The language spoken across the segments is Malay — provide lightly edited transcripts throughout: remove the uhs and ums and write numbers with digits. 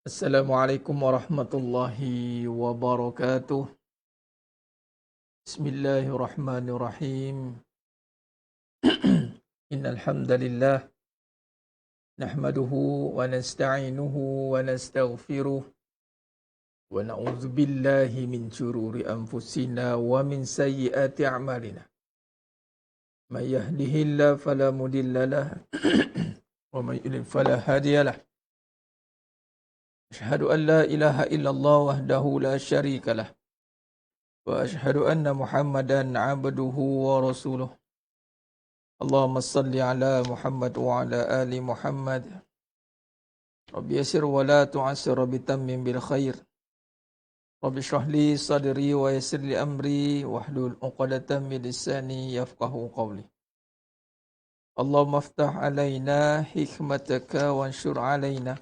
Assalamualaikum warahmatullahi wabarakatuh. Bismillahirrahmanirrahim. Innal hamdalillah nahmaduhu wa nasta'inuhu wa nastaghfiruh wa na'udzu billahi min shururi anfusina wa min sayyiati a'malina. May yahdihillahu fala mudilla lahu wa may yudlil fala hadiyalah. Asyhadu an la ilaha illallah wahdahu la syarika lah. Wa asyhadu anna Muhammadan abduhu wa rasuluh. Allahumma salli ala Muhammad wa ala ali Muhammad. Rabbi yasir wa la tu'assir bitammim bil khair. Rabbi shrah li sadri wa yassir li amri wahlul 'uqdatam min lisani yafqahu qawli. Allahumma aftah alaina hikmataka wanshur alaina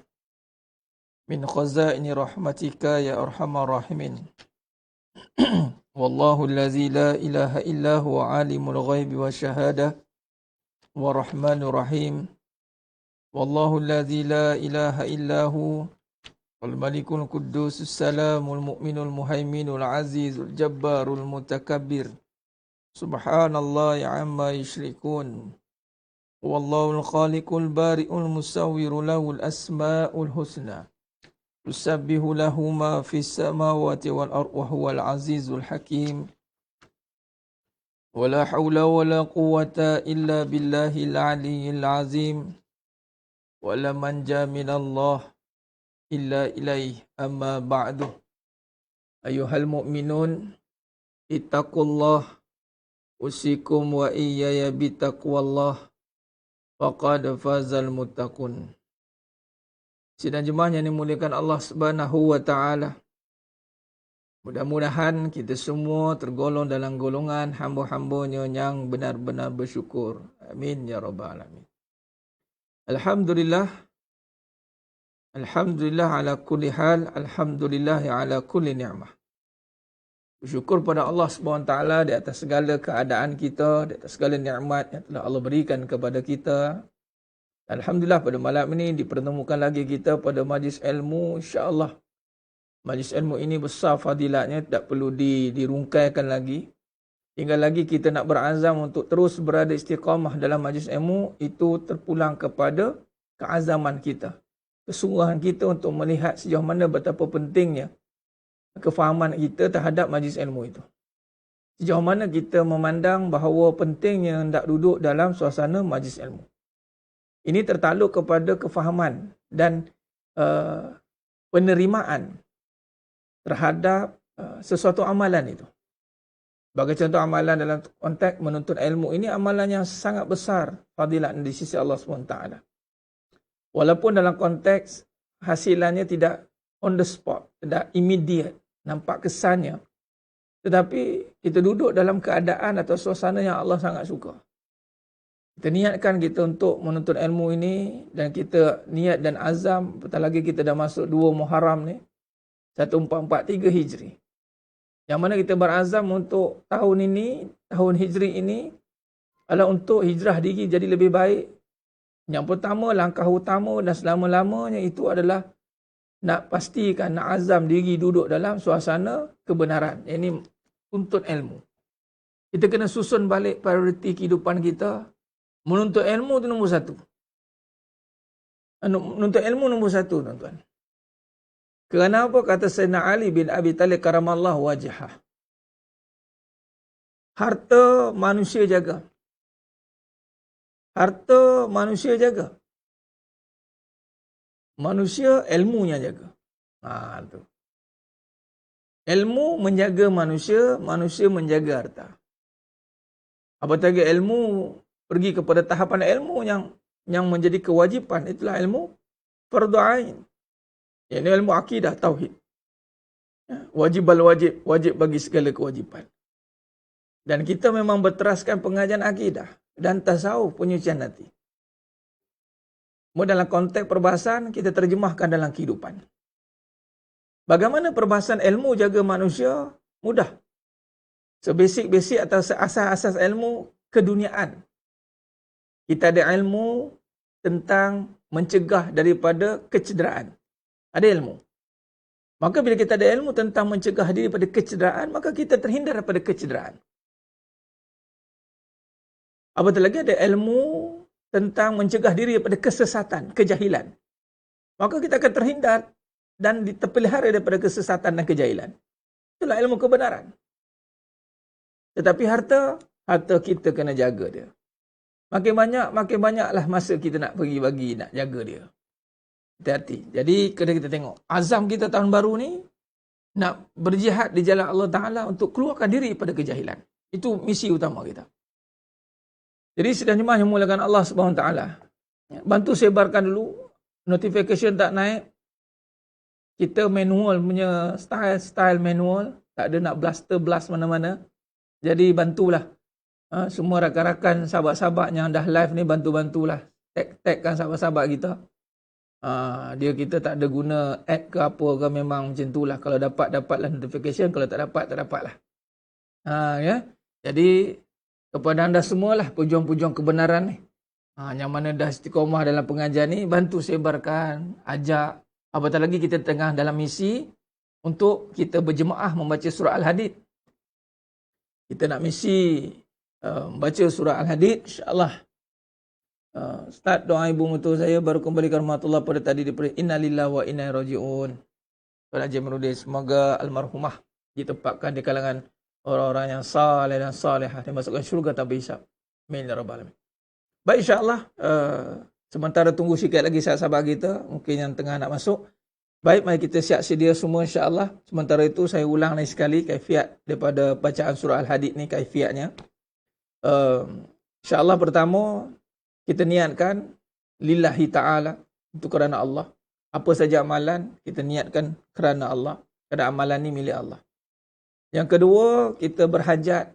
min khazaini rahmatika ya arhamar rahimin. Wallahu allazi la ilaha illa huwa alimul ghaibi wa syahadah wa rahmanur rahim. Wallahu allazi la ilaha illa hu wal malikul quddus salamul mu'minul muhaiminul azizul jabbarul mutakabbir. Subhanallahi amma yusyrikun. Wallahul khaliqul bari'ul musawwiru lahul asma'ul husna. Yusabbihu lahu ma fis samawati wal ardi wa huwal azizul hakim. Wala haula wala quwwata illa billahil aliyyil azim. Wala manja minallah illa ilaih, amma ba'du. Ayuhal mu'minun, ittaqullah usikum wa iyaya bitaqwallah faqad fazal muttaqun. Sidang jemaah yang dimuliakan Allah Subhanahu wa taala. Mudah-mudahan kita semua tergolong dalam golongan hamba-hambanya yang benar-benar bersyukur. Amin ya rabbal alamin. Alhamdulillah. Alhamdulillah ala kulli hal. Alhamdulillah ala kulli ni'mah. Bersyukur pada Allah Subhanahu wa taala di atas segala keadaan kita, di atas segala nikmat yang telah Allah berikan kepada kita. Alhamdulillah pada malam ini dipertemukan lagi kita pada majlis ilmu, insya-Allah. Majlis ilmu ini besar fadilatnya, tak perlu dirungkaikan lagi. Tinggal lagi kita nak berazam untuk terus berada istiqamah dalam majlis ilmu, itu terpulang kepada keazaman kita. Kesungguhan kita untuk melihat sejauh mana betapa pentingnya kefahaman kita terhadap majlis ilmu itu. Sejauh mana kita memandang bahawa pentingnya hendak duduk dalam suasana majlis ilmu. Ini tertakluk kepada kefahaman dan penerimaan terhadap sesuatu amalan itu. Bagi contoh amalan dalam konteks menuntut ilmu, ini amalan yang sangat besar fadilat di sisi Allah SWT. Walaupun dalam konteks hasilannya tidak on the spot, tidak immediate, nampak kesannya. Tetapi kita duduk dalam keadaan atau suasana yang Allah sangat suka. Kita niatkan kita untuk menuntut ilmu ini dan kita niat dan azam, apatah lagi kita dah masuk 2 Muharram ni, 1443 Hijri. Yang mana kita berazam untuk tahun ini, tahun Hijri ini adalah untuk hijrah diri jadi lebih baik. Yang pertama, langkah utama dan selama-lamanya itu adalah nak pastikan, nak azam diri duduk dalam suasana kebenaran. Ini untuk ilmu. Kita kena susun balik prioriti kehidupan kita. Menuntut ilmu itu nombor 1. Menuntut ilmu nombor 1, tuan-tuan. Kerana apa? Kata Sayyidina Ali bin Abi Talib karamallahu wajhah. Harta manusia jaga. Harta manusia jaga. Manusia ilmunya jaga. Tu. Ilmu menjaga manusia, manusia menjaga harta. Apatah lagi ilmu pergi kepada tahapan ilmu yang menjadi kewajipan, itulah ilmu fardu ain. Ini ilmu akidah tauhid. Wajib bagi segala kewajipan. Dan kita memang berteraskan pengajian akidah dan tasawuf, penyucian hati. Dalam konteks perbahasan kita terjemahkan dalam kehidupan. Bagaimana perbahasan ilmu jaga manusia? Mudah. Basic atau asas-asas ilmu keduniaan. Kita ada ilmu tentang mencegah daripada kecederaan. Ada ilmu. Maka bila kita ada ilmu tentang mencegah diri daripada kecederaan, maka kita terhindar daripada kecederaan. Apatah lagi ada ilmu tentang mencegah diri daripada kesesatan, kejahilan. Maka kita akan terhindar dan terpelihara daripada kesesatan dan kejahilan. Itulah ilmu kebenaran. Tetapi harta kita kena jaga dia. Makin banyaklah masa kita nak bagi nak jaga dia. Hati-hati. Jadi kena kita tengok. Azam kita tahun baru ni nak berjihad di jalan Allah Ta'ala untuk keluarkan diri daripada kejahilan. Itu misi utama kita. Jadi sidang jemaah yang mulakan Allah Subhanahu Wa Ta'ala, bantu sebarkan dulu. Notification tak naik. Kita manual punya style manual. Tak ada nak blast mana-mana. Jadi bantulah. Semua rakan-rakan, sahabat-sahabat yang dah live ni bantu-bantulah. Tagkan sahabat-sahabat kita. Dia kita tak ada guna add ke apa ke, memang macam tu lah. Kalau dapatlah notification. Kalau tak dapatlah. Ya. Jadi kepada anda semualah pejuang-pejuang kebenaran ni. Yang mana dah istiqomah dalam pengajian ni, bantu sebarkan, ajak. Apatah lagi kita tengah dalam misi untuk kita berjemaah membaca surah Al-Hadid. Kita nak misi baca surah Al-Hadid, insya-Allah. Start doa ibu mertua saya baru kembali ke rahmatullah pada tadi daripada innalillahi wa inna ilaihi rajiun. Tuan Haji Amiruddin, semoga almarhumah ditempatkan di kalangan orang-orang yang saleh dan salihah dan masukkan syurga tanpa hisab. Amin ya rabbal alamin. Baik, insya-Allah sementara tunggu sikit lagi sahabat-sahabat kita mungkin yang tengah nak masuk. Baik, mari kita siap sedia semua insya-Allah. Sementara itu saya ulang lagi sekali kaifiat daripada bacaan surah Al-Hadid ni, kaifiatnya. InsyaAllah pertama, kita niatkan lillahi ta'ala, itu kerana Allah. Apa saja amalan, kita niatkan kerana Allah. Kerana amalan ni milik Allah. Yang kedua, kita berhajat.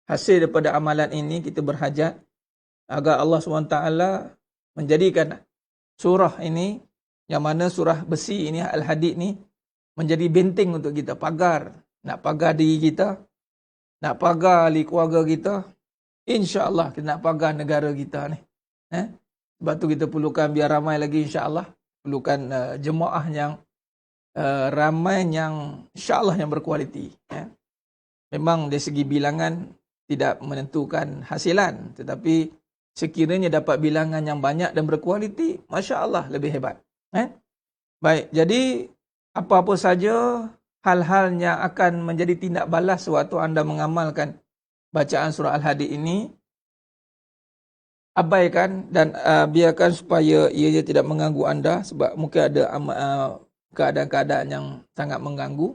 Hasil daripada amalan ini, kita berhajat agar Allah SWT menjadikan surah ini, yang mana surah besi ini, Al-Hadid ni, menjadi benteng untuk kita, pagar. Nak pagar diri kita, nak pagar ahli keluarga kita, insya-Allah kita nak pagar negara kita ni. Sebab tu kita perlukan biar ramai lagi insya-Allah. Perlukan jemaah yang ramai yang insya-Allah yang berkualiti. Memang dari segi bilangan tidak menentukan hasilan. Tetapi sekiranya dapat bilangan yang banyak dan berkualiti, masya-Allah lebih hebat. Baik, jadi apa-apa saja hal-hal yang akan menjadi tindak balas sewaktu anda mengamalkan bacaan surah Al-Hadid ini, abaikan dan biarkan supaya ia tidak mengganggu anda, sebab mungkin ada keadaan-keadaan yang sangat mengganggu,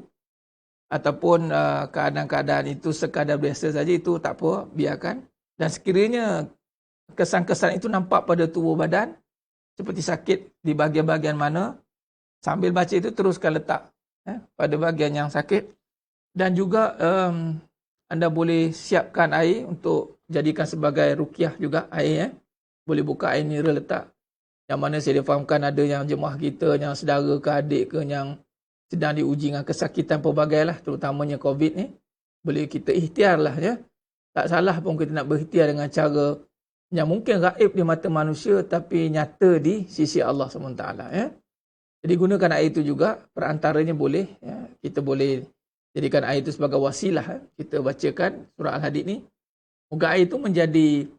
ataupun keadaan-keadaan itu sekadar biasa saja, itu tak apa, biarkan. Dan sekiranya kesan-kesan itu nampak pada tubuh badan, seperti sakit di bahagian-bahagian mana, sambil baca itu teruskan letak pada bahagian yang sakit. Dan juga anda boleh siapkan air untuk jadikan sebagai ruqyah juga, air. Boleh buka air mineral letak. Yang mana saya difahamkan ada yang jemaah kita, yang saudara ke adik ke, yang sedang diuji dengan kesakitan pelbagai lah, terutamanya COVID ni. Boleh kita ikhtiar lah. Tak salah pun kita nak berikhtiar dengan cara yang mungkin gaib di mata manusia, tapi nyata di sisi Allah SWT. Jadi gunakan air itu juga, perantaranya boleh. Kita boleh jadikan air itu sebagai wasilah. Kita bacakan surah Al-Hadid ni. Moga air itu menjadi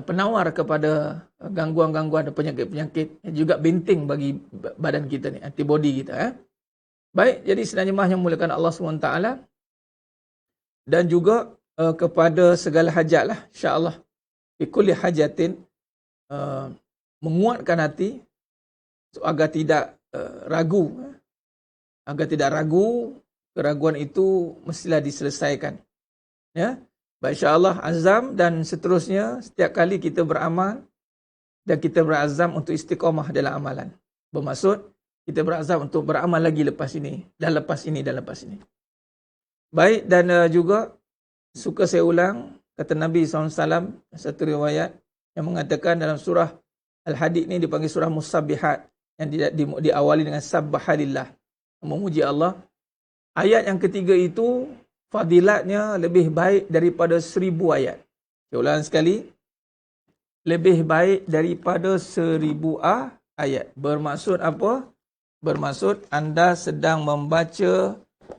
penawar kepada gangguan-gangguan dan penyakit-penyakit. Juga benteng bagi badan kita ni, antibody kita. Baik, jadi sedang jemaah yang mulakan Allah SWT. Dan juga kepada segala hajat lah, insya-Allah. Bikulli hajatin, menguatkan hati agar tidak ragu. Agar tidak ragu, keraguan itu mestilah diselesaikan. Baik, insya-Allah azam dan seterusnya setiap kali kita beramal dan kita berazam untuk istiqamah dalam amalan. Bermaksud kita berazam untuk beramal lagi lepas ini dan lepas ini dan lepas ini. Baik, dan juga suka saya ulang kata Nabi SAW, satu riwayat yang mengatakan dalam surah Al-Hadid ni dipanggil surah Musabbihat, yang diawali dengan sabbahalillah, memuji Allah. Ayat yang ketiga itu fadilatnya lebih baik daripada 1000 ayat. Saya ulang sekali. Lebih baik daripada 1000 ayat. Bermaksud apa? bermaksud anda sedang membaca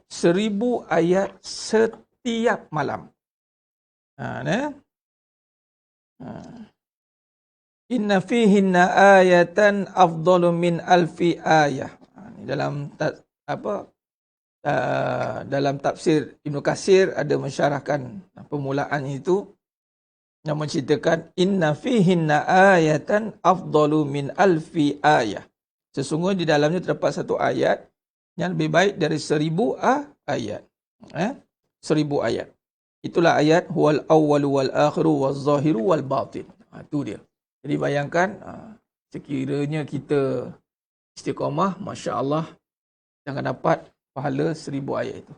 1000 ayat setiap malam. Inna fihinna ayatan afdalu min alfi ayah. Dalam tafsir Ibn Katsir ada mensyarahkan permulaan itu yang menceritakan inna fihinna ayatan afdalu min alfi ayah. Sesungguhnya di dalamnya terdapat satu ayat yang lebih baik dari 1000 ayat. 1000 ayat. Itulah ayat huwal awwalu wal akhiru wal zahiru wal batin. Itu dia. Jadi bayangkan sekiranya kita istiqamah, masya-Allah, akan dapat pahala 1000 ayat itu.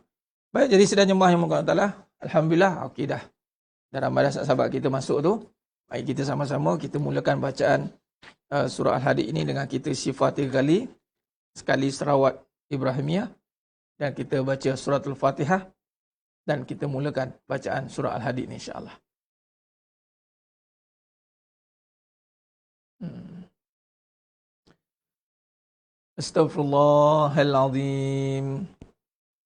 Baik, jadi sedang jemaah yang mohon Allah, alhamdulillah, okey dah. Dalam badan sahabat kita masuk tu, baik kita sama-sama kita mulakan bacaan surah Al-Hadid ini dengan kita syifa 3 kali, sekali selawat Ibrahimiyah, dan kita baca suratul Fatihah, dan kita mulakan bacaan surah Al-Hadid ini insya-Allah. Astaghfirullahalazim.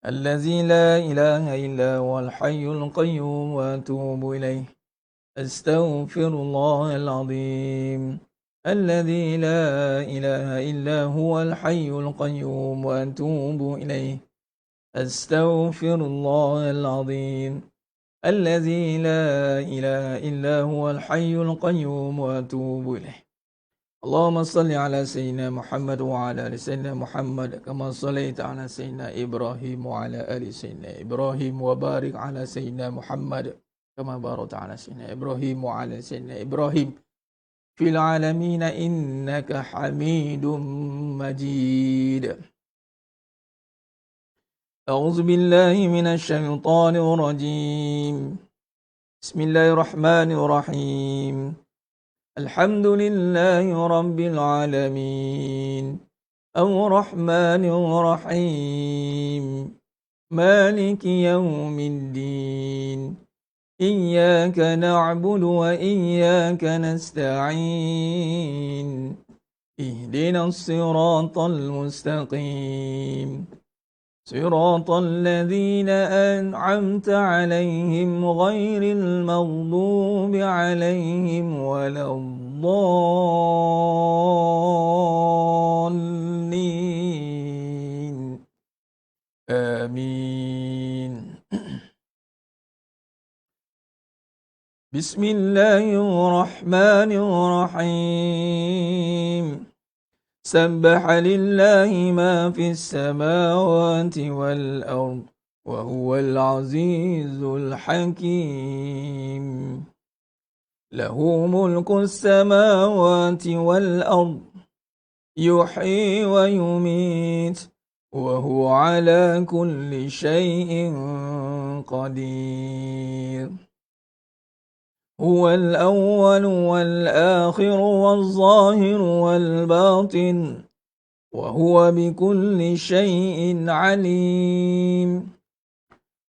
Allazi la ilaha illa huwal hayyul qayyum wa atubu ilaih. Astaghfirullahalazim. Allazi la ilaha illa huwal hayyul qayyum wa atubu ilaih. Astaghfirullahalazim. Allazi la ilaha illa huwal hayyul qayyum wa atubu ilaih. Allahumma salli ala Sayyidina Muhammad wa ala ali Sayyidina Muhammad kama sallaita ala Sayyidina Ibrahim wa ala ali Sayyidina Ibrahim wa barik ala Sayyidina Muhammad kama barakta ala Sayyidina Ibrahim wa ala Sayyidina Ibrahim fil alamin innaka Hamidum Majid. A'udzu billahi minasy syaithanir rajim. Bismillahirrahmanirrahim. Alhamdulillahi Rabbil Alamin. Ar-Rahmanir Rahim. Maliki Yawmiddin. Iyyaka na'budu wa iyyaka nasta'in. Ihdinas siratal mustaqim. Siratal ladzina an'amta 'alaihim ghairil maghdubi 'alaihim waladdallin. Amin. Bismillahirrahmanirrahim. Sabbaha lillahi ma fis samawati wal ard wa huwal azizul hakim. Lahu mulkus samawati wal ard yuhyi wa yumit wa huwa ala kulli shay'in qadir. هو الأول والآخر والظاهر والباطن وهو بكل شيء عليم.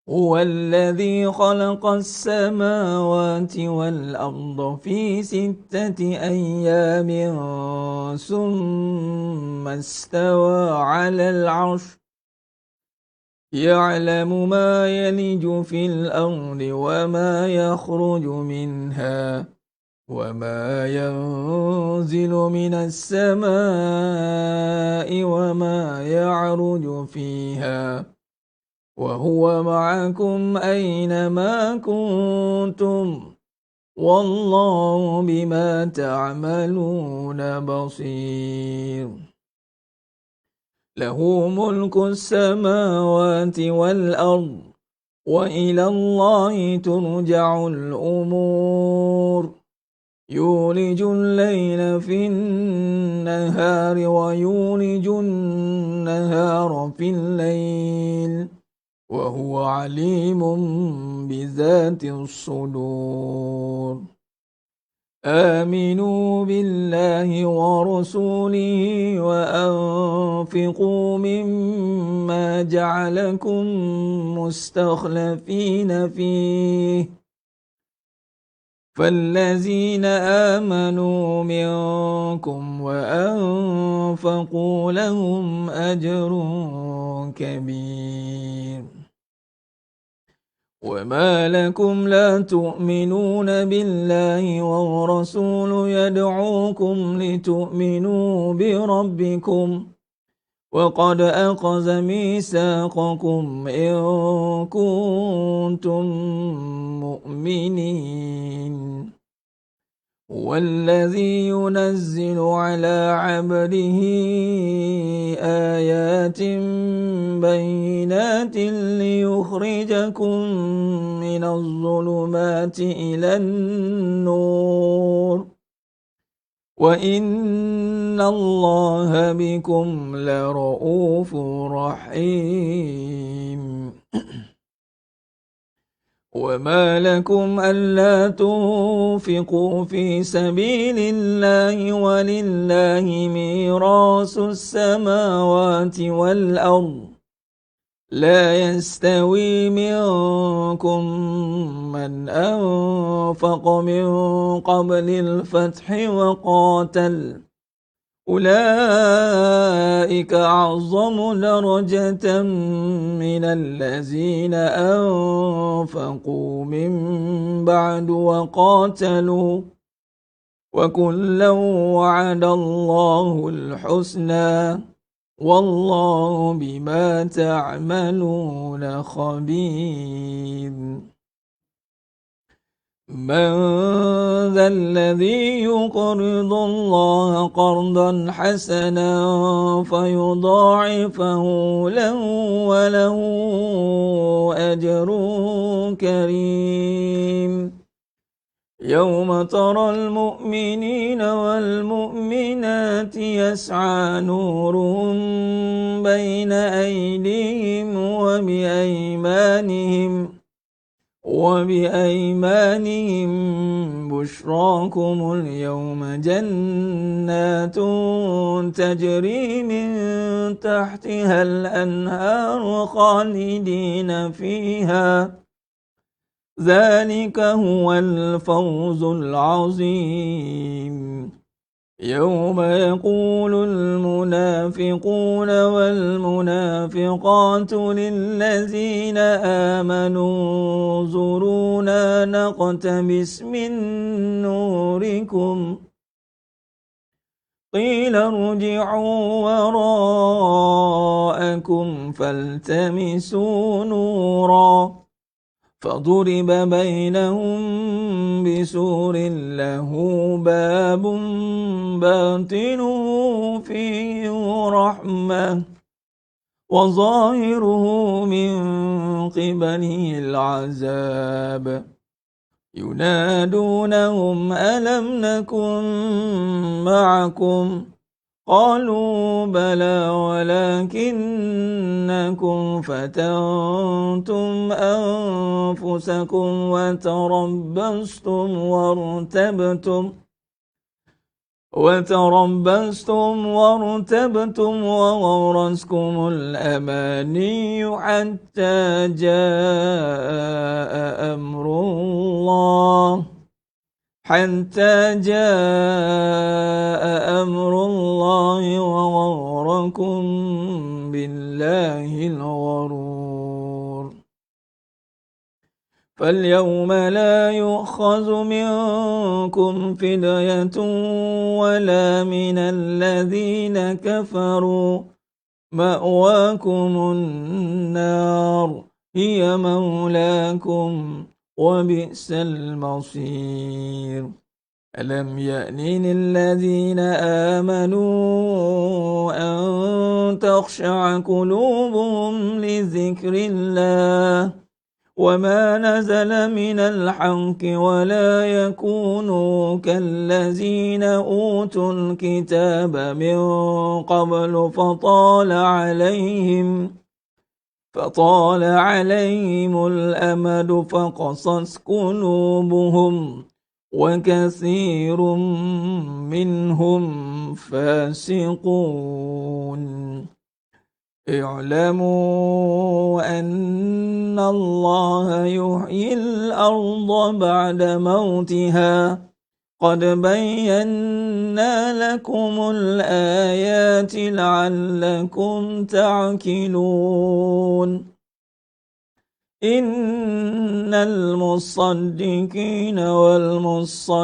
هو الذي خلق السماوات والأرض في 6 أيام ثم استوى على العرش يعلم ما يلج في الأرض وما يخرج منها وما ينزل من السماء وما يعرج فيها وهو معكم أينما كنتم والله بما تعملون بصير. له ملك السماوات والأرض وإلى الله ترجع الأمور. يولج الليل في النهار ويولج النهار في الليل وهو عليم بذات الصدور. آمنوا بالله ورسوله وأنفقوا مما جعلكم مستخلفين فيه فالذين آمنوا منكم وأنفقوا لهم أجر كبير وما لكم لا تؤمنون بالله والرسول يدعوكم لتؤمنوا بربكم وقد أخذ ميثاقكم إن كنتم مؤمنين والذي ينزل على عبده آيات بينات ليخرجكم من الظلمات إلى النور وإن الله بكم لرؤوف رحيم وما لكم ألا تنفقوا في سبيل الله ولله ميراث السماوات والأرض لا يستوي منكم من أنفق من قبل الفتح وقاتل أولئك أعظم درجة من الذين أنفقوا من بعد وقاتلوا وكلا وعد الله الحسنى والله بما تعملون خبير من ذا الذي يقرض الله قرضا حسنا فيضاعفه له وله أجر كريم يوم ترى المؤمنين والمؤمنات يسعى نورهم بين أيديهم وبأيمانهم بشراكم اليوم جنات تجري من تحتها الأنهار خالدين فيها ذلك هو الفوز العظيم يوم يقول المنافقون والمنافقات للذين آمنوا انظرونا نقتبس من نوركم قيل ارجعوا وراءكم فالتمسوا نورا فضرب بينهم بسور له باب باطنه فيه رحمة وظاهره من قبله العذاب ينادونهم ألم نكن معكم قالوا بلى ولكنكم فتنتم أنفسكم وتربصتم وارتبتم وغرسكم الأماني حتى جاء أمر الله وغركم بالله الغرور فاليوم لا يؤخذ منكم فدية ولا من الذين كفروا مأواكم النار هي مولاكم وبئس المصير ألم يأن للذين آمنوا أن تخشع قلوبهم لذكر الله وما نزل من الحق ولا يكونوا كالذين أوتوا الكتاب من قبل فطال عليهم الأمد فقست قلوبهم وكثير منهم فاسقون اعلموا أن الله يحيي الأرض بعد موتها قد بينا لكم الآيات لعلكم تعقلون إن المصدقين والمصدقات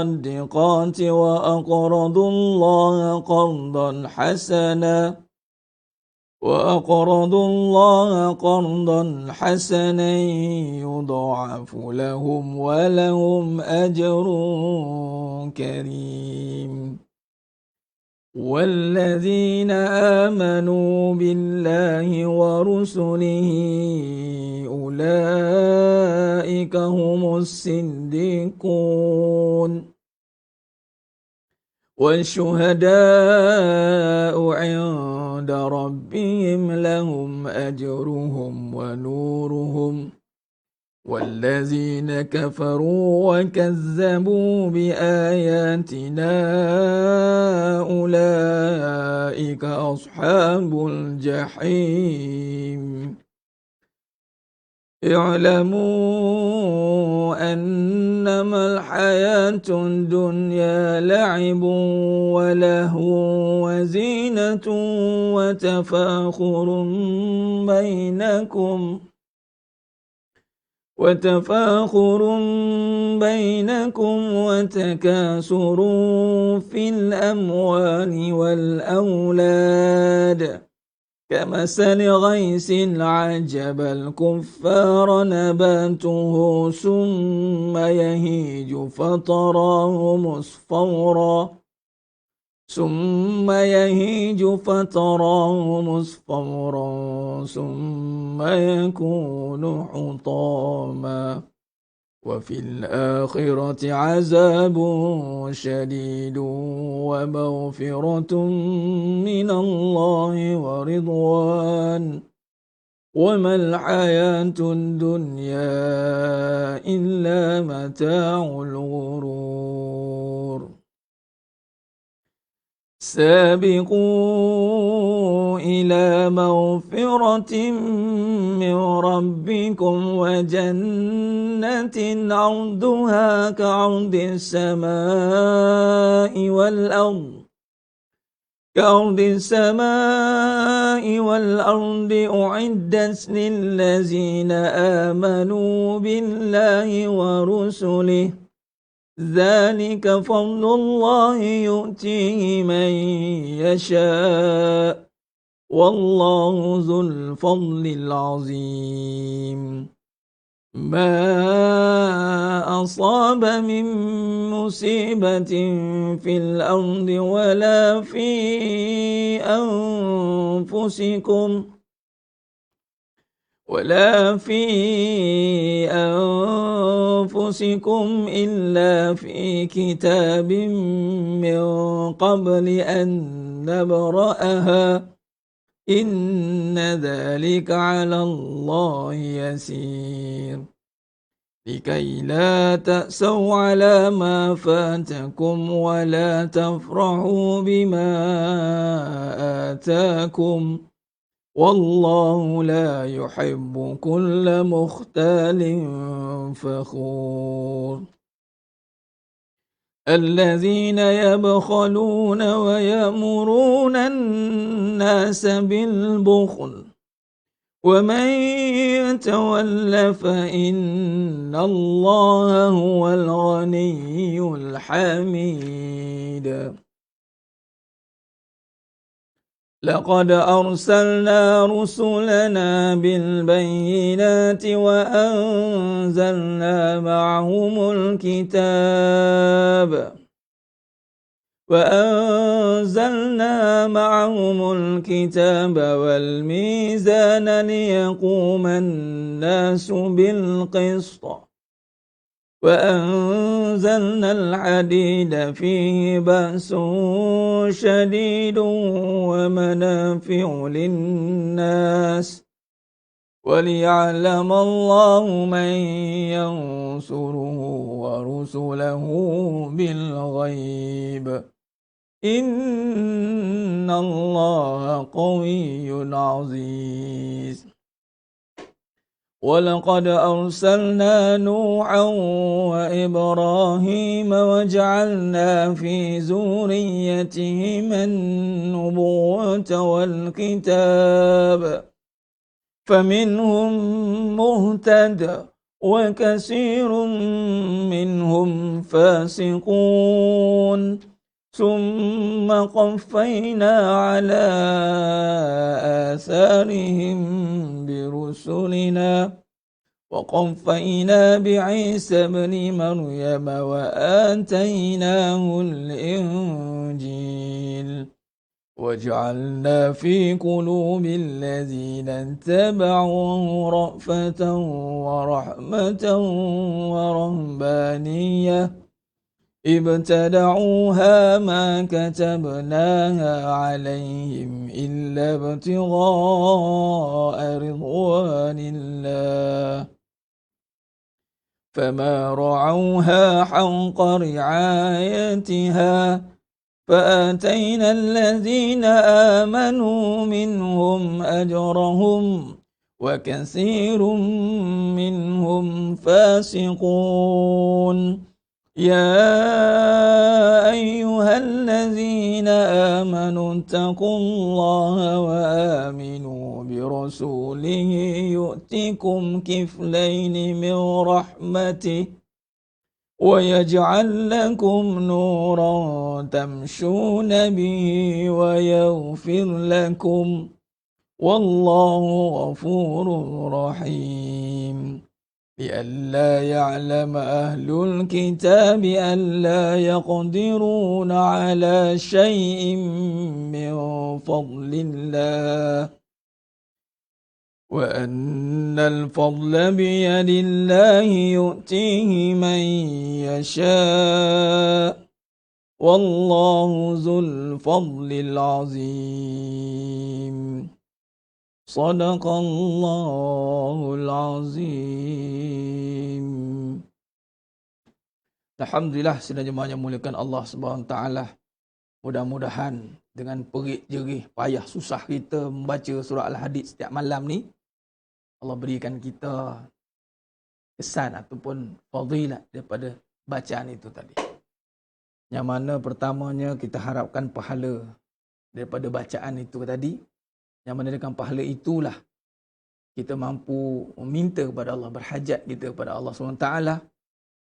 وأقرضوا الله قرضا حسنا يضاعف لهم ولهم أجر كريم والذين آمنوا بالله ورسله أولئك هم الصديقون والشهداء عند ربهم لهم أجرهم ونورهم والذين كفروا وكذبوا بآياتنا أولئك أصحاب الجحيم اعلموا أنما الحياة الدنيا لعب ولهو وزينة وتفاخر بينكم وتكاثر في الأموال والأولاد كمثل غيث أعجب الكفار نباته ثم يهيج فتراه مصفرا ثم يكون حطاما وفي الآخرة عذاب شديد ومغفرة من الله ورضوان وما الحياة الدنيا إلا متاع الغرور سابقوا إلى مغفرة من ربكم وجنة عرضها كعرض السماء والأرض أعدت للذين آمنوا بالله ورسله ذلك فضل الله يؤتيه من يشاء والله ذو الفضل العظيم ما أصاب من مصيبة في الأرض ولا في أنفسكم إلا في كتاب من قبل أن نبرأها إن ذلك على الله يسير لكي لا تأسوا على ما فاتكم ولا تفرحوا بما آتاكم والله لا يحب كل مختال فخور الذين يبخلون ويأمرون الناس بالبخل ومن يتول فإن الله هو الغني الحميد لقد أرسلنا رسلنا بالبينات وأنزلنا معهم الكتاب والميزان ليقوم الناس بالقسط وأنزلنا الحديد فيه بأس شديد ومنافع للناس وليعلم الله من ينصره ورسله بالغيب Innallaha qawiyyun aziz. ولقد أرسلنا نوحا وإبراهيم وجعلنا في ذريتهما النبوة والكتاب فمنهم مهتد وكثير منهم فاسقون ثم قفينا على آثارهم برسلنا وقفينا بعيسى ابن مريم وآتيناه الإنجيل وجعلنا في قلوب الذين اتبعوه رأفة ورحمة ورهبانية ابتدعوها ما كتبناها عليهم إلا ابتغاء رضوان الله فما رعوها حق رعايتها فآتينا الذين آمنوا منهم أجرهم وكثير منهم فاسقون يا أيها الذين آمنوا اتقوا الله وآمنوا برسوله يؤتكم كفلين من رحمته ويجعل لكم نورا تمشون به ويغفر لكم والله غفور رحيم لئلا يعلم أهل الكتاب ألا يقدرون على شيء من فضل الله وأن الفضل بيد الله يؤتيه من يشاء والله ذو الفضل العظيم صدق الله العظيم. Alhamdulillah, sedang jemaah yang muliakan Allah Subhanahu taala. Mudah-mudahan dengan perik jerih payah susah kita membaca surah Al-Hadid setiap malam ni, Allah berikan kita kesan ataupun fadilat daripada bacaan itu tadi. Yang mana pertamanya kita harapkan pahala daripada bacaan itu tadi. Yang mana dengan pahala itulah kita mampu meminta kepada Allah, berhajat kita kepada Allah SWT.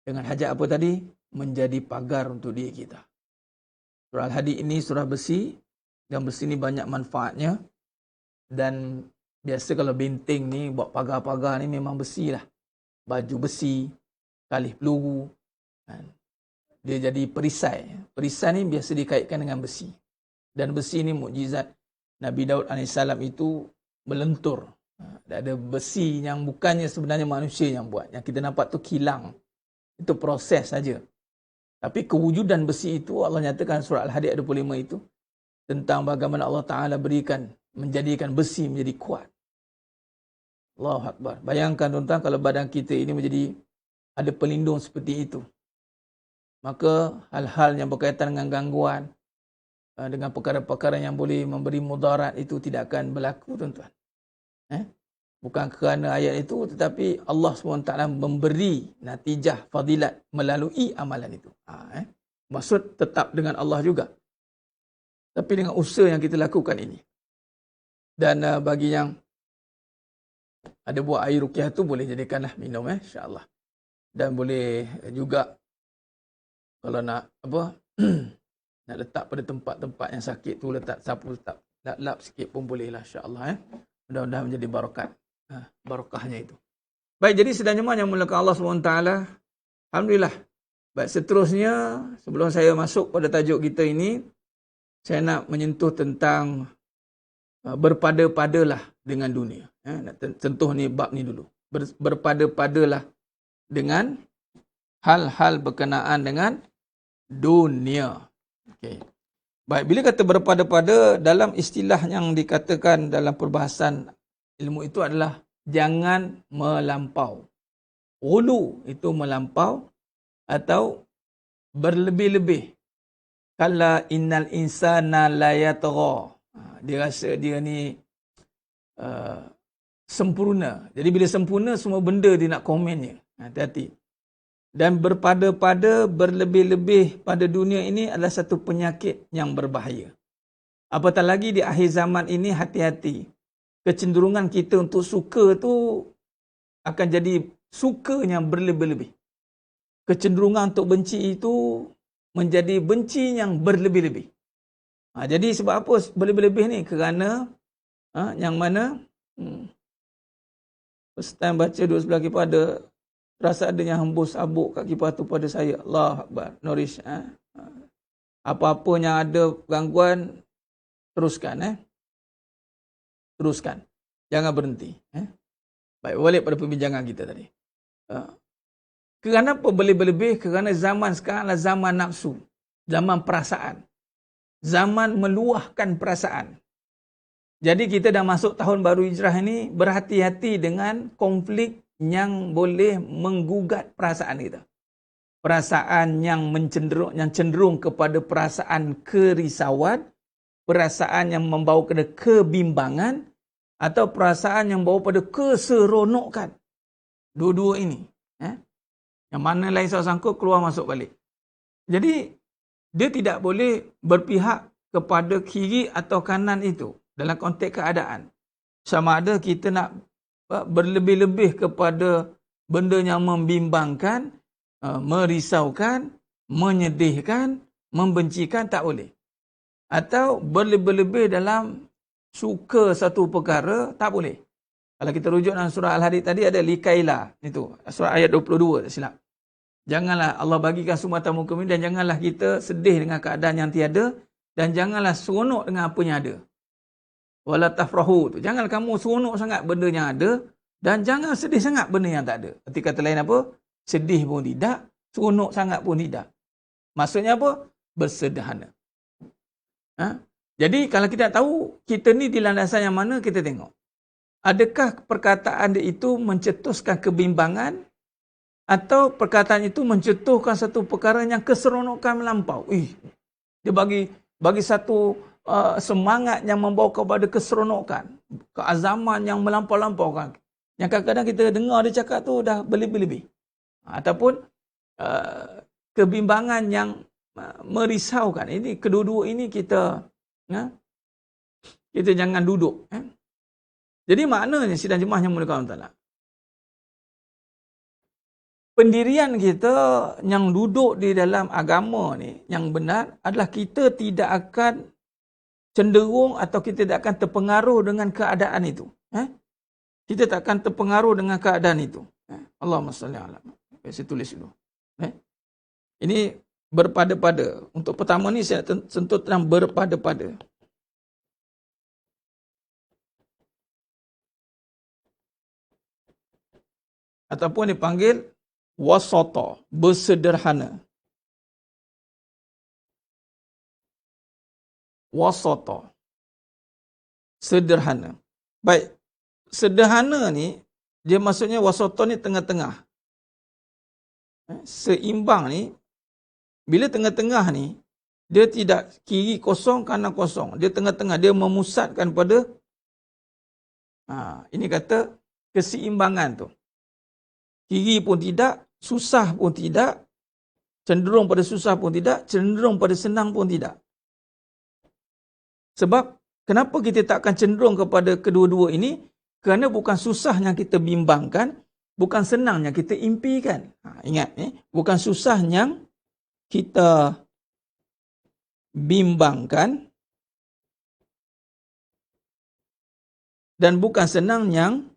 Dengan hajat apa tadi? Menjadi pagar untuk diri kita. Surah Al-Hadid ini surah besi, dan besi ni banyak manfaatnya. Dan biasa kalau benteng ni buat pagar-pagar ni memang besi lah. Baju besi, kalih peluru. Dia jadi perisai. Perisai ni biasa dikaitkan dengan besi. Dan besi ni mukjizat Nabi Daud AS itu melentur. Ada besi yang bukannya sebenarnya manusia yang buat. Yang kita nampak tu kilang. Itu proses saja. Tapi kewujudan besi itu Allah nyatakan surah Al-Hadid 25 itu tentang bagaimana Allah Ta'ala berikan, menjadikan besi menjadi kuat. Allahu Akbar. Bayangkan tuan-tuan kalau badan kita ini menjadi ada pelindung seperti itu. Maka hal-hal yang berkaitan dengan gangguan, dengan perkara-perkara yang boleh memberi mudarat itu tidak akan berlaku, tuan-tuan. Bukan kerana ayat itu, tetapi Allah SWT memberi natijah fadilat melalui amalan itu. Maksud tetap dengan Allah juga. Tapi dengan usaha yang kita lakukan ini. Dan bagi yang ada buat air ruqyah tu boleh jadikanlah minum, insya-Allah. Dan boleh juga kalau nak apa nak letak pada tempat-tempat yang sakit tu, letak sapu, letak lap sikit pun bolehlah, insya-Allah. Mudah-mudahan menjadi barakat. Barakahnya itu. Baik, jadi sedang jemaah yang mulakan Allah SWT. Alhamdulillah. Baik, seterusnya sebelum saya masuk pada tajuk kita ini, saya nak menyentuh tentang berpada-padalah dengan dunia. Nak sentuh ni bab ni dulu. Berpada-padalah dengan hal-hal berkenaan dengan dunia. Okey. Baik, bila kata berpada-pada, dalam istilah yang dikatakan dalam perbahasan ilmu itu adalah jangan melampau. Ghulu itu melampau atau berlebih-lebih. kalla innal insana la yatgha. Dia rasa dia ni sempurna. Jadi bila sempurna, semua benda dia nak komennya. Hati-hati. Dan berpada-pada, berlebih-lebih pada dunia ini adalah satu penyakit yang berbahaya. Apatah lagi di akhir zaman ini, hati-hati. Kecenderungan kita untuk suka tu akan jadi suka yang berlebih-lebih. Kecenderungan untuk benci itu menjadi benci yang berlebih-lebih. Jadi sebab apa berlebih-lebih ni? Kerana yang mana first time baca duduk sebelah kipas ada rasa ada yang hembus sabuk kat kipas tu pada saya. Allah Akbar. Norish. Apa-apa yang ada gangguan, teruskan. Teruskan. Jangan berhenti. Baik, balik pada perbincangan kita tadi. Kenapa berlebih-lebih? Kerana zaman sekarang adalah zaman nafsu. Zaman perasaan. Zaman meluahkan perasaan. Jadi kita dah masuk tahun baru hijrah ini, berhati-hati dengan konflik yang boleh menggugat perasaan kita. Perasaan yang cenderung kepada perasaan kerisauan, perasaan yang membawa kepada kebimbangan, atau perasaan yang membawa pada keseronokan. Dua-dua ini. Yang mana lain sangkut keluar masuk balik. Jadi, dia tidak boleh berpihak kepada kiri atau kanan itu dalam konteks keadaan. Sama ada kita nak berlebih-lebih kepada benda yang membimbangkan, merisaukan, menyedihkan, membencikan, tak boleh. Atau berlebih-lebih dalam suka satu perkara, tak boleh. Kalau kita rujuk dalam surah Al-Hadid tadi ada likaila, itu surah ayat 22, tak silap. Janganlah Allah bagikan semua tamu kami, dan janganlah kita sedih dengan keadaan yang tiada, dan janganlah seronok dengan apa yang ada. Wala tafrahu, jangan kamu seronok sangat benda yang ada, dan jangan sedih sangat benda yang tak ada. Arti kata lain apa? Sedih pun tidak, seronok sangat pun tidak. Maksudnya apa? Bersederhana. Jadi kalau kita tahu kita ni di landasan yang mana, kita tengok. Adakah perkataan dia itu mencetuskan kebimbangan, atau perkataan itu mencetuskan satu perkara yang keseronokan melampau? Dia bagi satu semangat yang membawa kepada keseronokan, keazaman yang melampau-lampaukan. Yang kadang-kadang kita dengar dia cakap tu dah berlebih-lebih. Ataupun kebimbangan yang merisaukan. Ini kedua-dua ini kita jangan duduk. Jadi maknanya sidang jemaah yang mulia Allah Ta'ala, pendirian kita yang duduk di dalam agama ni yang benar adalah kita tidak akan cenderung atau kita tidak akan terpengaruh dengan keadaan itu. Kita tak akan terpengaruh dengan keadaan itu. Allahumma salli ala. Saya tulis dulu. Ini berpada-pada. Untuk pertama ni saya sentuh tentang berpada-pada. Ataupun dipanggil wasata, bersederhana. Wasata, sederhana. Baik, sederhana ni, dia maksudnya wasata ni tengah-tengah. Seimbang ni, bila tengah-tengah ni, dia tidak kiri kosong, kanan kosong. Dia tengah-tengah, dia memusatkan pada, ini kata keseimbangan tu. Kiri pun tidak, susah pun tidak, cenderung pada susah pun tidak, cenderung pada senang pun tidak. Sebab, kenapa kita tak akan cenderung kepada kedua-dua ini? Kerana bukan susah yang kita bimbangkan, bukan senang yang kita impikan. Ingat, bukan susah yang kita bimbangkan, dan bukan senang yang